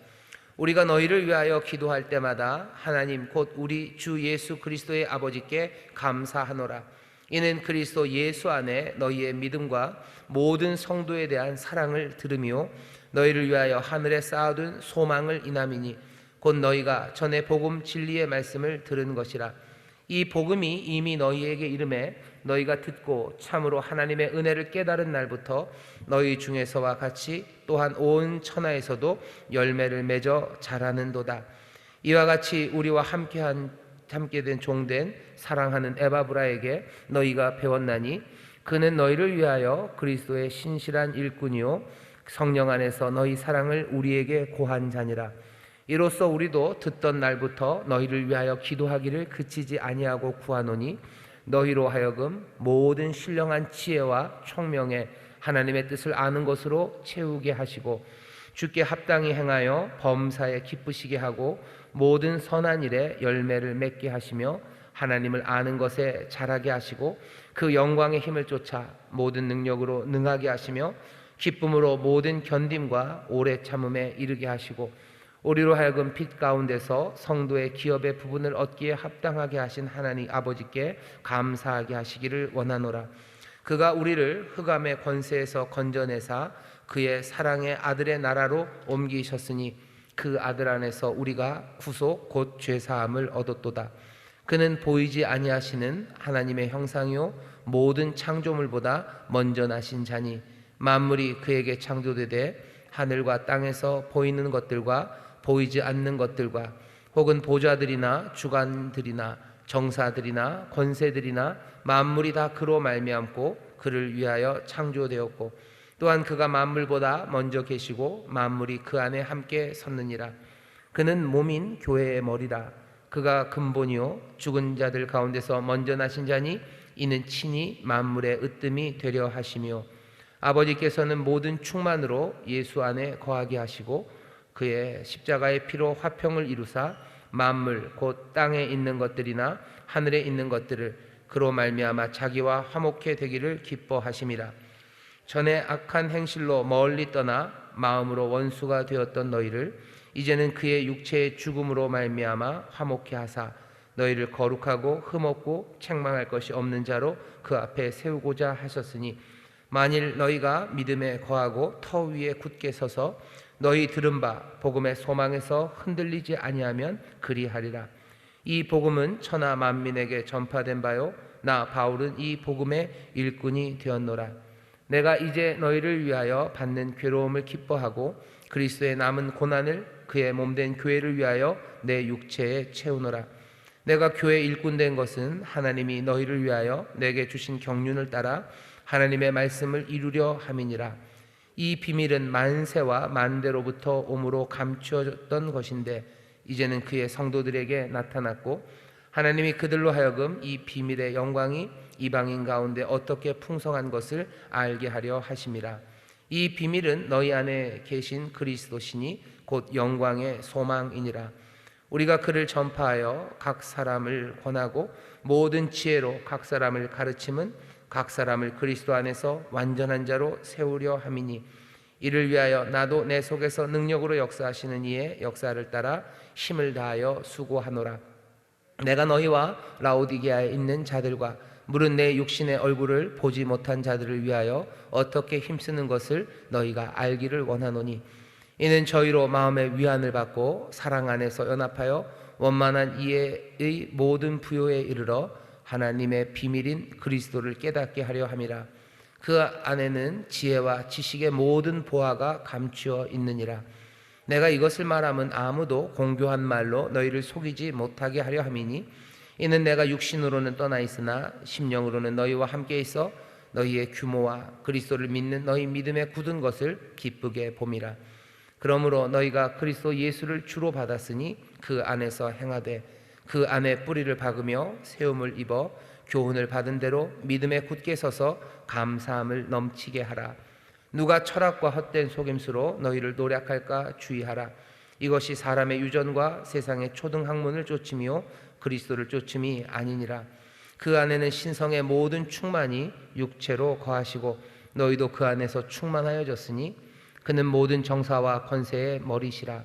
우리가 너희를 위하여 기도할 때마다 하나님 곧 우리 주 예수 그리스도의 아버지께 감사하노라. 이는 그리스도 예수 안에 너희의 믿음과 모든 성도에 대한 사랑을 들으며 너희를 위하여 하늘에 쌓아둔 소망을 인함이니, 곧 너희가 전에 복음 진리의 말씀을 들은 것이라. 이 복음이 이미 너희에게 이름에 너희가 듣고 참으로 하나님의 은혜를 깨달은 날부터 너희 중에서와 같이 또한 온 천하에서도 열매를 맺어 자라는도다. 이와 같이 우리와 함께된 종된 사랑하는 에바브라에게 너희가 배웠나니, 그는 너희를 위하여 그리스도의 신실한 일꾼이요 성령 안에서 너희 사랑을 우리에게 고한 자니라. 이로써 우리도 듣던 날부터 너희를 위하여 기도하기를 그치지 아니하고 구하노니, 너희로 하여금 모든 신령한 지혜와 총명에 하나님의 뜻을 아는 것으로 채우게 하시고, 주께 합당히 행하여 범사에 기쁘시게 하고 모든 선한 일에 열매를 맺게 하시며, 하나님을 아는 것에 자라게 하시고 그 영광의 힘을 쫓아 모든 능력으로 능하게 하시며, 기쁨으로 모든 견딤과 오래 참음에 이르게 하시고, 우리로 하여금 빛 가운데서 성도의 기업의 부분을 얻기에 합당하게 하신 하나님 아버지께 감사하게 하시기를 원하노라. 그가 우리를 흑암의 권세에서 건져내사 그의 사랑의 아들의 나라로 옮기셨으니, 그 아들 안에서 우리가 구속 곧 죄사함을 얻었도다. 그는 보이지 아니하시는 하나님의 형상이요 모든 창조물보다 먼저 나신 자니, 만물이 그에게 창조되되 하늘과 땅에서 보이는 것들과 보이지 않는 것들과 혹은 보좌들이나 주관들이나 정사들이나 권세들이나 만물이 다 그로 말미암고 그를 위하여 창조되었고, 또한 그가 만물보다 먼저 계시고 만물이 그 안에 함께 섰느니라. 그는 몸인 교회의 머리라. 그가 근본이요 죽은 자들 가운데서 먼저 나신 자니, 이는 친히 만물의 으뜸이 되려 하시며, 아버지께서는 모든 충만으로 예수 안에 거하게 하시고 그의 십자가의 피로 화평을 이루사 만물 곧 땅에 있는 것들이나 하늘에 있는 것들을 그로 말미암아 자기와 화목해 되기를 기뻐하심이라. 전에 악한 행실로 멀리 떠나 마음으로 원수가 되었던 너희를 이제는 그의 육체의 죽음으로 말미암아 화목해 하사 너희를 거룩하고 흠없고 책망할 것이 없는 자로 그 앞에 세우고자 하셨으니 만일 너희가 믿음에 거하고 터 위에 굳게 서서 너희 들은 바 복음의 소망에서 흔들리지 아니하면 그리하리라. 이 복음은 천하 만민에게 전파된 바요 나 바울은 이 복음의 일꾼이 되었노라. 내가 이제 너희를 위하여 받는 괴로움을 기뻐하고 그리스도의 남은 고난을 그의 몸된 교회를 위하여 내 육체에 채우노라. 내가 교회 일꾼 된 것은 하나님이 너희를 위하여 내게 주신 경륜을 따라 하나님의 말씀을 이루려 함이니라. 이 비밀은 만세와 만대로부터 오므로 감추어졌던 것인데 이제는 그의 성도들에게 나타났고 하나님이 그들로 하여금 이 비밀의 영광이 이방인 가운데 어떻게 풍성한 것을 알게 하려 하심이라. 이 비밀은 너희 안에 계신 그리스도시니 곧 영광의 소망이니라. 우리가 그를 전파하여 각 사람을 권하고 모든 지혜로 각 사람을 가르침은 각 사람을 그리스도 안에서 완전한 자로 세우려 함이니 이를 위하여 나도 내 속에서 능력으로 역사하시는 이의 역사를 따라 힘을 다하여 수고하노라. 내가 너희와 라오디게아에 있는 자들과 물은 내 육신의 얼굴을 보지 못한 자들을 위하여 어떻게 힘쓰는 것을 너희가 알기를 원하노니 이는 저희로 마음의 위안을 받고 사랑 안에서 연합하여 원만한 이해의 모든 부요에 이르러 하나님의 비밀인 그리스도를 깨닫게 하려 함이라. 그 안에는 지혜와 지식의 모든 보화가 감추어 있느니라. 내가 이것을 말하면 아무도 공교한 말로 너희를 속이지 못하게 하려 함이니 이는 내가 육신으로는 떠나 있으나 심령으로는 너희와 함께 있어 너희의 규모와 그리스도를 믿는 너희 믿음에 굳은 것을 기쁘게 봄이라. 그러므로 너희가 그리스도 예수를 주로 받았으니 그 안에서 행하되 그 안에 뿌리를 박으며 세움을 입어 교훈을 받은 대로 믿음에 굳게 서서 감사함을 넘치게 하라. 누가 철학과 헛된 속임수로 너희를 노략할까 주의하라. 이것이 사람의 유전과 세상의 초등학문을 쫓으며 그리스도를 쫓음이 아니니라. 그 안에는 신성의 모든 충만이 육체로 거하시고 너희도 그 안에서 충만하여졌으니 그는 모든 정사와 권세의 머리시라.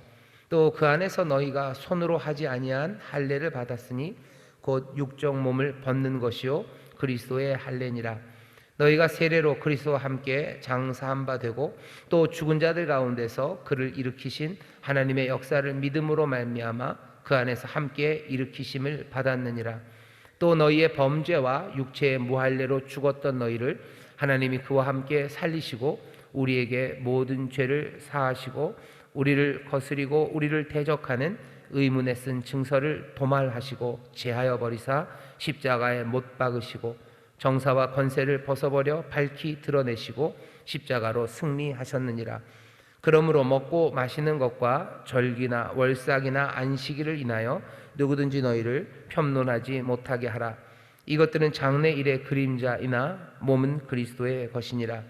또 그 안에서 너희가 손으로 하지 아니한 할례를 받았으니 곧 육적 몸을 벗는 것이요 그리스도의 할례니라. 너희가 세례로 그리스도와 함께 장사한 바 되고 또 죽은 자들 가운데서 그를 일으키신 하나님의 역사를 믿음으로 말미암아 그 안에서 함께 일으키심을 받았느니라. 또 너희의 범죄와 육체의 무할례로 죽었던 너희를 하나님이 그와 함께 살리시고 우리에게 모든 죄를 사하시고 우리를 거스리고 우리를 대적하는 의문에 쓴 증서를 도말하시고 제하여 버리사 십자가에 못 박으시고 정사와 권세를 벗어버려 밝히 드러내시고 십자가로 승리하셨느니라. 그러므로 먹고 마시는 것과 절기나 월삭이나 안식일을 인하여 누구든지 너희를 편론하지 못하게 하라. 이것들은 장래일의 그림자이나 몸은 그리스도의 것이니라.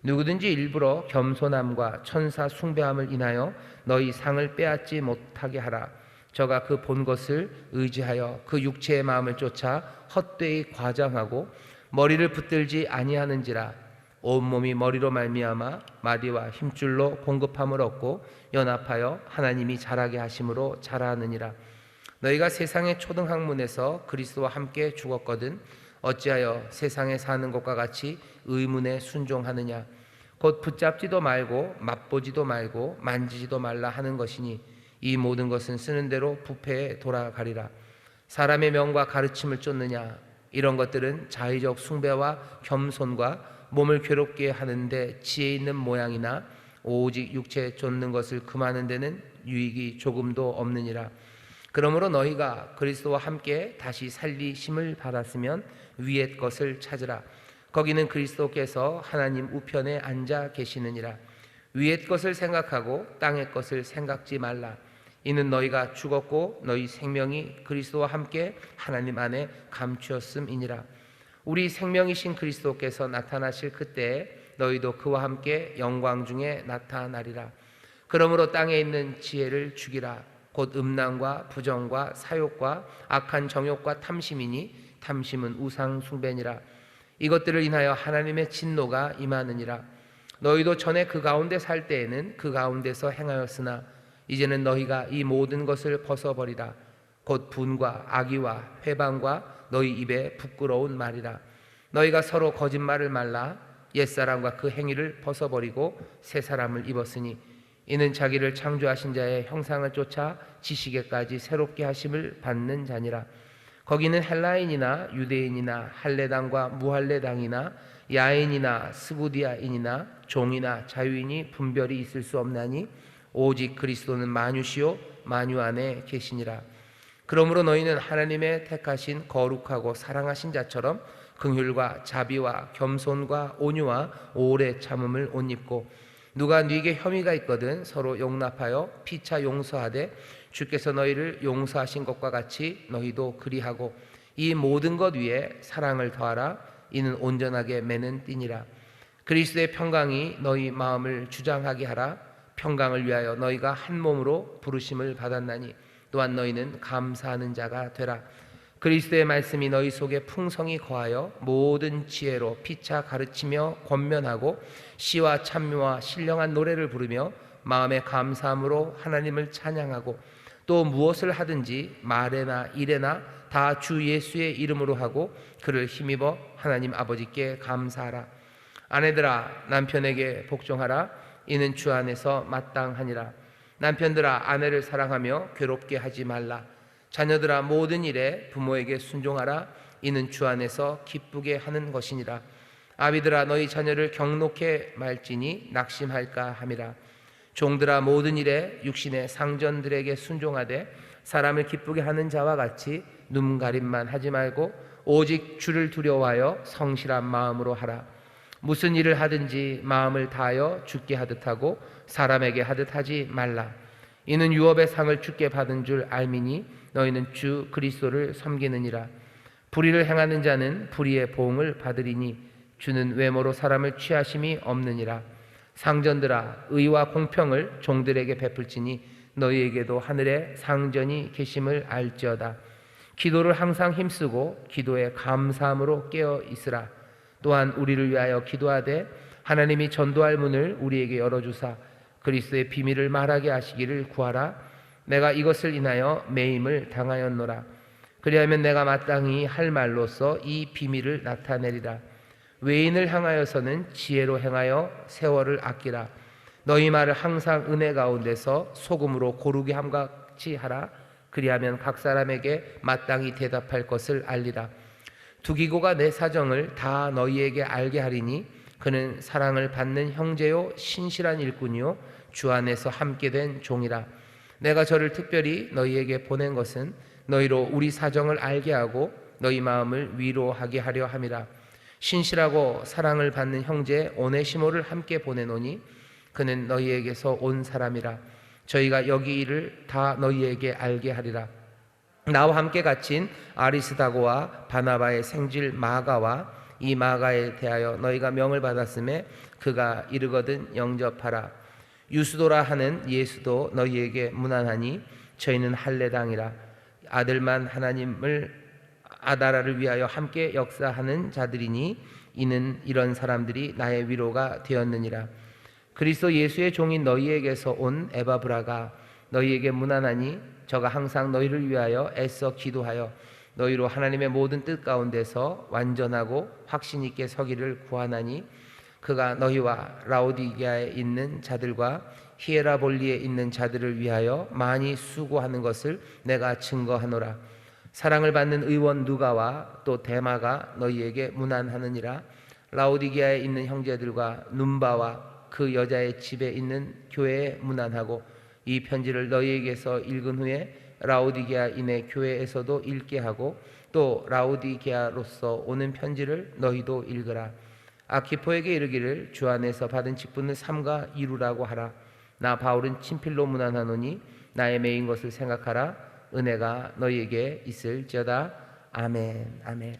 누구든지 일부러 겸손함과 천사 숭배함을 인하여 너희 상을 빼앗지 못하게 하라. 저가 그 본 것을 의지하여 그 육체의 마음을 쫓아 헛되이 과장하고 머리를 붙들지 아니하는지라. 온몸이 머리로 말미암아 마디와 힘줄로 공급함을 얻고 연합하여 하나님이 자라게 하심으로 자라느니라. 너희가 세상의 초등학문에서 그리스도와 함께 죽었거든 어찌하여 세상에 사는 것과 같이 의문에 순종하느냐. 곧 붙잡지도 말고 맛보지도 말고 만지지도 말라 하는 것이니 이 모든 것은 쓰는 대로 부패에 돌아가리라. 사람의 명과 가르침을 쫓느냐. 이런 것들은 자의적 숭배와 겸손과 몸을 괴롭게 하는데 지혜 있는 모양이나 오직 육체에 쫓는 것을 금하는 데는 유익이 조금도 없느니라. 그러므로 너희가 그리스도와 함께 다시 살리심을 받았으면 위의 것을 찾으라. 거기는 그리스도께서 하나님 우편에 앉아 계시느니라. 위의 것을 생각하고 땅의 것을 생각지 말라. 이는 너희가 죽었고 너희 생명이 그리스도와 함께 하나님 안에 감추었음이니라. 우리 생명이신 그리스도께서 나타나실 그때에 너희도 그와 함께 영광 중에 나타나리라. 그러므로 땅에 있는 지혜를 죽이라. 곧 음란과 부정과 사욕과 악한 정욕과 탐심이니 탐심은 우상 숭배니라. 이것들을 인하여 하나님의 진노가 임하느니라. 너희도 전에 그 가운데 살 때에는 그 가운데서 행하였으나 이제는 너희가 이 모든 것을 벗어버리라. 곧 분과 악의와 회방과 너희 입에 부끄러운 말이라. 너희가 서로 거짓말을 말라. 옛사람과 그 행위를 벗어버리고 새 사람을 입었으니 이는 자기를 창조하신 자의 형상을 쫓아 지식에까지 새롭게 하심을 받는 자니라. 거기는 헬라인이나 유대인이나 할례당과 무할례당이나 야인이나 스구디아인이나 종이나 자유인이 분별이 있을 수 없나니 오직 그리스도는 만유시요 만유 안에 계시니라. 그러므로 너희는 하나님의 택하신 거룩하고 사랑하신 자처럼 긍휼과 자비와 겸손과 온유와 오래 참음을 옷 입고 누가 네게 혐의가 있거든 서로 용납하여 피차 용서하되 주께서 너희를 용서하신 것과 같이 너희도 그리하고 이 모든 것 위에 사랑을 더하라. 이는 온전하게 매는 띠니라. 그리스도의 평강이 너희 마음을 주장하게 하라. 평강을 위하여 너희가 한 몸으로 부르심을 받았나니 또한 너희는 감사하는 자가 되라. 그리스도의 말씀이 너희 속에 풍성히 거하여 모든 지혜로 피차 가르치며 권면하고 시와 찬미와 신령한 노래를 부르며 마음의 감사함으로 하나님을 찬양하고 또 무엇을 하든지 말에나 일에나 다 주 예수의 이름으로 하고 그를 힘입어 하나님 아버지께 감사하라. 아내들아 남편에게 복종하라. 이는 주 안에서 마땅하니라. 남편들아 아내를 사랑하며 괴롭게 하지 말라. 자녀들아 모든 일에 부모에게 순종하라. 이는 주 안에서 기쁘게 하는 것이니라. 아비들아 너희 자녀를 경록해 말지니 낙심할까 함이라. 종들아 모든 일에 육신의 상전들에게 순종하되 사람을 기쁘게 하는 자와 같이 눈가림만 하지 말고 오직 주를 두려워하여 성실한 마음으로 하라. 무슨 일을 하든지 마음을 다하여 주께 하듯 하고 사람에게 하듯 하지 말라. 이는 유업의 상을 주께 받은 줄 알미니 너희는 주 그리스도를 섬기느니라. 불의를 행하는 자는 불의의 보응을 받으리니 주는 외모로 사람을 취하심이 없느니라. 상전들아 의와 공평을 종들에게 베풀지니 너희에게도 하늘에 상전이 계심을 알지어다. 기도를 항상 힘쓰고 기도에 감사함으로 깨어 있으라. 또한 우리를 위하여 기도하되 하나님이 전도할 문을 우리에게 열어주사 그리스도의 비밀을 말하게 하시기를 구하라. 내가 이것을 인하여 매임을 당하였노라. 그리하면 내가 마땅히 할 말로써 이 비밀을 나타내리라. 외인을 향하여서는 지혜로 행하여 세월을 아끼라. 너희 말을 항상 은혜 가운데서 소금으로 고르게 함과 같이 하라. 그리하면 각 사람에게 마땅히 대답할 것을 알리라. 두기고가 내 사정을 다 너희에게 알게 하리니 그는 사랑을 받는 형제요 신실한 일꾼이요 주 안에서 함께 된 종이라. 내가 저를 특별히 너희에게 보낸 것은 너희로 우리 사정을 알게 하고 너희 마음을 위로하게 하려 함이라. 신실하고 사랑을 받는 형제 오네시모를 함께 보내노니 그는 너희에게서 온 사람이라. 저희가 여기 일을 다 너희에게 알게 하리라. 나와 함께 갇힌 아리스다고와 바나바의 생질 마가와 이 마가에 대하여 너희가 명을 받았음에 그가 이르거든 영접하라. 유스도라 하는 예수도 너희에게 문안하니 저희는 할례당이라. 아들만 하나님을 아다라를 위하여 함께 역사하는 자들이니 이는 이런 사람들이 나의 위로가 되었느니라. 그리스도 예수의 종인 너희에게서 온 에바브라가 너희에게 문안하니 저가 항상 너희를 위하여 애써 기도하여 너희로 하나님의 모든 뜻 가운데서 완전하고 확신 있게 서기를 구하나니 그가 너희와 라오디게아에 있는 자들과 히에라볼리에 있는 자들을 위하여 많이 수고하는 것을 내가 증거하노라. 사랑을 받는 의원 누가와 또 데마가 너희에게 문안하느니라. 라오디게아에 있는 형제들과 num바와 그 여자의 집에 있는 교회에 문안하고 이 편지를 너희에게서 읽은 후에 라오디게아인의 교회에서도 읽게 하고 또 라오디게아로서 오는 편지를 너희도 읽으라. 아키포에게 이르기를 주 안에서 받은 직분을 삼가 이루라고 하라. 나 바울은 친필로 문안하노니 나의 매인 것을 생각하라. 은혜가 너희에게 있을지어다. 아멘. 아멘.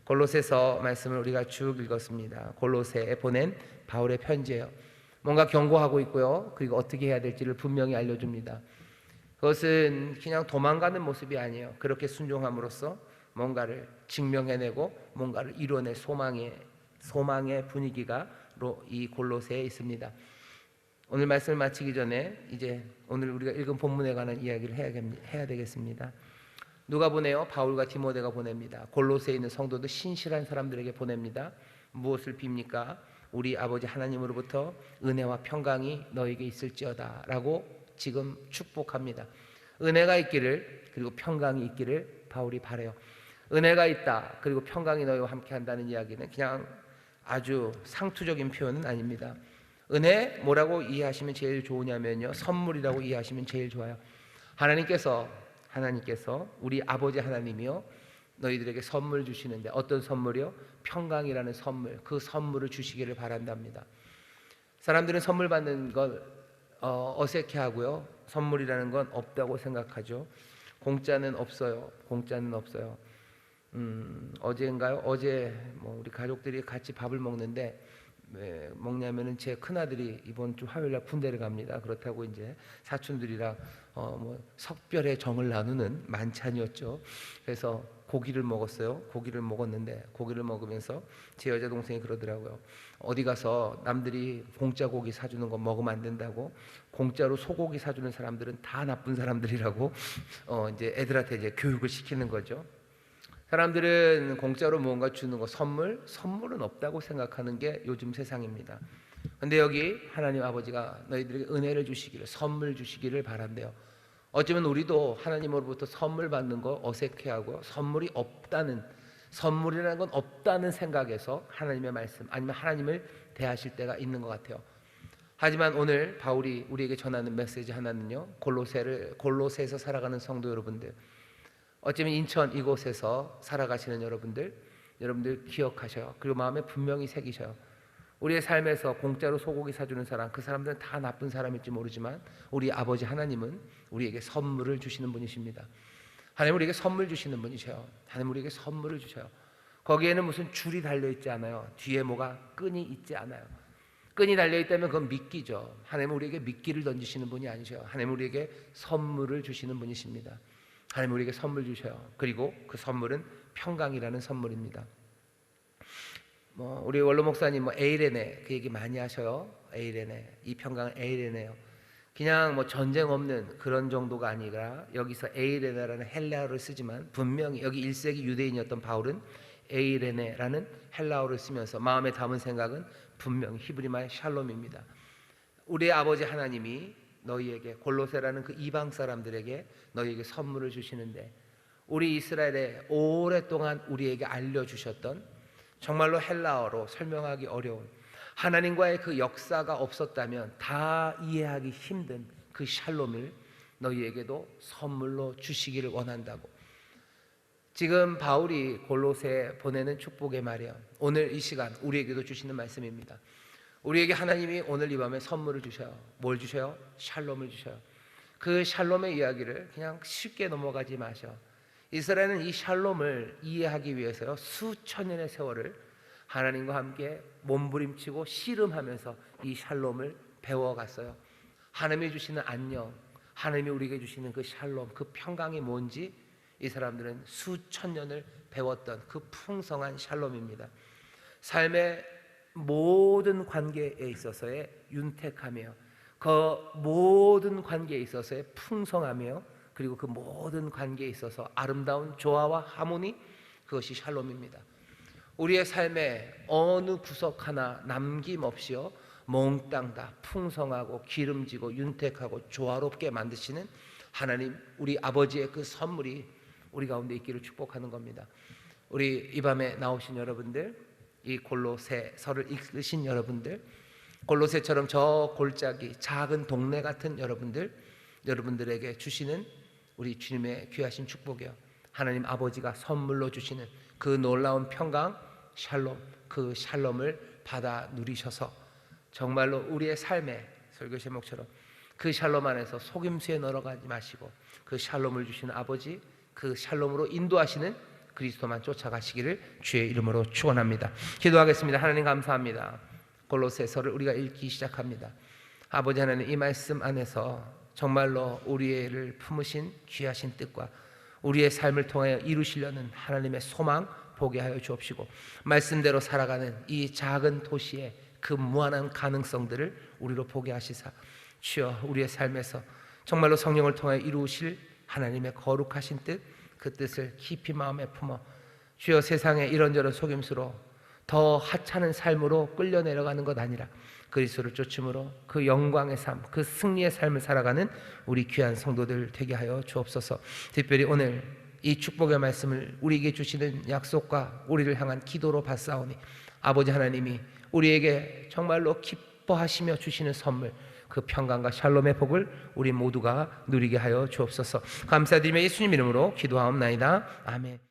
골로새서 말씀을 우리가 쭉 읽었습니다. 골로새에 보낸 바울의 편지예요. 뭔가 경고하고 있고요. 그리고 어떻게 해야 될지를 분명히 알려줍니다. 그것은 그냥 도망가는 모습이 아니에요. 그렇게 순종함으로써 뭔가를 증명해내고 뭔가를 이뤄낼 소망의 분위기가 이 골로새에 있습니다. 오늘 말씀을 마치기 전에 이제 오늘 우리가 읽은 본문에 관한 이야기를 해야 되겠습니다. 누가 보내요? 바울과 디모데가 보냅니다. 골로새에 있는 성도들 신실한 사람들에게 보냅니다. 무엇을 빕니까? 우리 아버지 하나님으로부터 은혜와 평강이 너에게 있을지어다 라고 지금 축복합니다. 은혜가 있기를, 그리고 평강이 있기를 바울이 바라요. 은혜가 있다, 그리고 평강이 너희와 함께 한다는 이야기는 그냥 아주 상투적인 표현은 아닙니다. 은혜 뭐라고 이해하시면 제일 좋으냐면요, 선물이라고 이해하시면 제일 좋아요. 하나님께서 우리 아버지 하나님이요 너희들에게 선물 주시는데, 어떤 선물이요? 평강이라는 선물, 그 선물을 주시기를 바란답니다. 사람들은 선물 받는 걸 어색해하고요, 선물이라는 건 없다고 생각하죠. 공짜는 없어요. 어제인가요? 어제 우리 가족들이 같이 밥을 먹는데, 왜 먹냐면은 제 큰아들이 이번 주 화요일날 군대를 갑니다. 그렇다고 이제 사촌들이랑 석별의 정을 나누는 만찬이었죠. 그래서 고기를 먹었어요. 고기를 먹으면서 제 여자 동생이 그러더라고요. 어디 가서 남들이 공짜 고기 사주는 거 먹으면 안 된다고, 공짜로 소고기 사주는 사람들은 다 나쁜 사람들이라고 이제 애들한테 이제 교육을 시키는 거죠. 사람들은 공짜로 무언가 주는 거, 선물은 없다고 생각하는 게 요즘 세상입니다. 근데 여기 하나님 아버지가 너희들에게 은혜를 주시기를, 선물 주시기를 바란대요. 어쩌면 우리도 하나님으로부터 선물 받는 거 어색해하고, 선물이라는 건 없다는 생각에서 하나님의 말씀, 아니면 하나님을 대하실 때가 있는 것 같아요. 하지만 오늘 바울이 우리에게 전하는 메시지 하나는요, 골로새에서 살아가는 성도 여러분들, 어쩌면 인천 이곳에서 살아가시는 여러분들 기억하셔요. 그리고 마음에 분명히 새기셔요. 우리의 삶에서 공짜로 소고기 사주는 사람, 그 사람들은 다 나쁜 사람일지 모르지만 우리 아버지 하나님은 우리에게 선물을 주시는 분이십니다. 하나님 우리에게 선물 주시는 분이셔요. 하나님 우리에게 선물을 주셔요. 거기에는 무슨 줄이 달려있지 않아요. 뒤에 끈이 있지 않아요. 끈이 달려있다면 그건 미끼죠. 하나님은 우리에게 미끼를 던지시는 분이 아니셔요. 하나님은 우리에게 선물을 주시는 분이십니다. 하나님 우리에게 선물 주셔요. 그리고 그 선물은 평강이라는 선물입니다. 우리 원로 목사님 에이레네 그 얘기 많이 하셔요. 에이레네, 이 평강은 에이레네요. 그냥 전쟁 없는 그런 정도가 아니라 여기서 에이레네라는 헬라어를 쓰지만, 분명히 여기 1세기 유대인이었던 바울은 에이레네라는 헬라어를 쓰면서 마음에 담은 생각은 분명히 히브리말 샬롬입니다. 우리의 아버지 하나님이 너희에게, 골로새라는 그 이방 사람들에게 너희에게 선물을 주시는데, 우리 이스라엘에 오랫동안 우리에게 알려주셨던, 정말로 헬라어로 설명하기 어려운, 하나님과의 그 역사가 없었다면 다 이해하기 힘든 그 샬롬을 너희에게도 선물로 주시기를 원한다고. 지금 바울이 골로새에 보내는 축복의 말이에요. 오늘 이 시간 우리에게도 주시는 말씀입니다. 우리에게 하나님이 오늘 이 밤에 선물을 주셔요. 뭘 주셔요? 샬롬을 주셔요. 그 샬롬의 이야기를 그냥 쉽게 넘어가지 마셔. 이스라엘은 이 샬롬을 이해하기 위해서요, 수천 년의 세월을 하나님과 함께 몸부림치고 씨름하면서 이 샬롬을 배워갔어요. 하나님이 주시는 안녕, 하나님이 우리에게 주시는 그 샬롬, 그 평강이 뭔지 이 사람들은 수천 년을 배웠던 그 풍성한 샬롬입니다. 삶의 모든 관계에 있어서의 윤택하며, 그 모든 관계에 있어서의 풍성하며, 그리고 그 모든 관계에 있어서 아름다운 조화와 하모니, 그것이 샬롬입니다. 우리의 삶의 어느 구석 하나 남김없이요, 몽땅 다 풍성하고 기름지고 윤택하고 조화롭게 만드시는 하나님, 우리 아버지의 그 선물이 우리 가운데 있기를 축복하는 겁니다. 우리 이 밤에 나오신 여러분들, 이 골로새서를 읽으신 여러분들, 골로새처럼 저 골짜기 작은 동네 같은 여러분들에게 주시는 우리 주님의 귀하신 축복이요, 하나님 아버지가 선물로 주시는 그 놀라운 평강, 샬롬, 그 샬롬을 받아 누리셔서 정말로 우리의 삶의 설교 제목처럼 그 샬롬 안에서 속임수에 넣어가지 마시고, 그 샬롬을 주시는 아버지, 그 샬롬으로 인도하시는 그리스도만 쫓아가시기를 주의 이름으로 축원합니다. 기도하겠습니다. 하나님 감사합니다. 골로새서를 우리가 읽기 시작합니다. 아버지 하나님, 이 말씀 안에서 정말로 우리를 품으신 귀하신 뜻과 우리의 삶을 통하여 이루시려는 하나님의 소망 보게 하여 주옵시고, 말씀대로 살아가는 이 작은 도시의 그 무한한 가능성들을 우리로 보게 하시사 주여, 우리의 삶에서 정말로 성령을 통하여 이루실 하나님의 거룩하신 뜻, 그 뜻을 깊이 마음에 품어 주여, 세상의 이런저런 속임수로 더 하찮은 삶으로 끌려 내려가는 것 아니라 그리스도를 쫓음으로 그 영광의 삶, 그 승리의 삶을 살아가는 우리 귀한 성도들 되게 하여 주옵소서. 특별히 오늘 이 축복의 말씀을 우리에게 주시는 약속과 우리를 향한 기도로 받사오니 아버지 하나님이 우리에게 정말로 기뻐하시며 주시는 선물, 그 평강과 샬롬의 복을 우리 모두가 누리게 하여 주옵소서. 감사드리며 예수님 이름으로 기도하옵나이다. 아멘.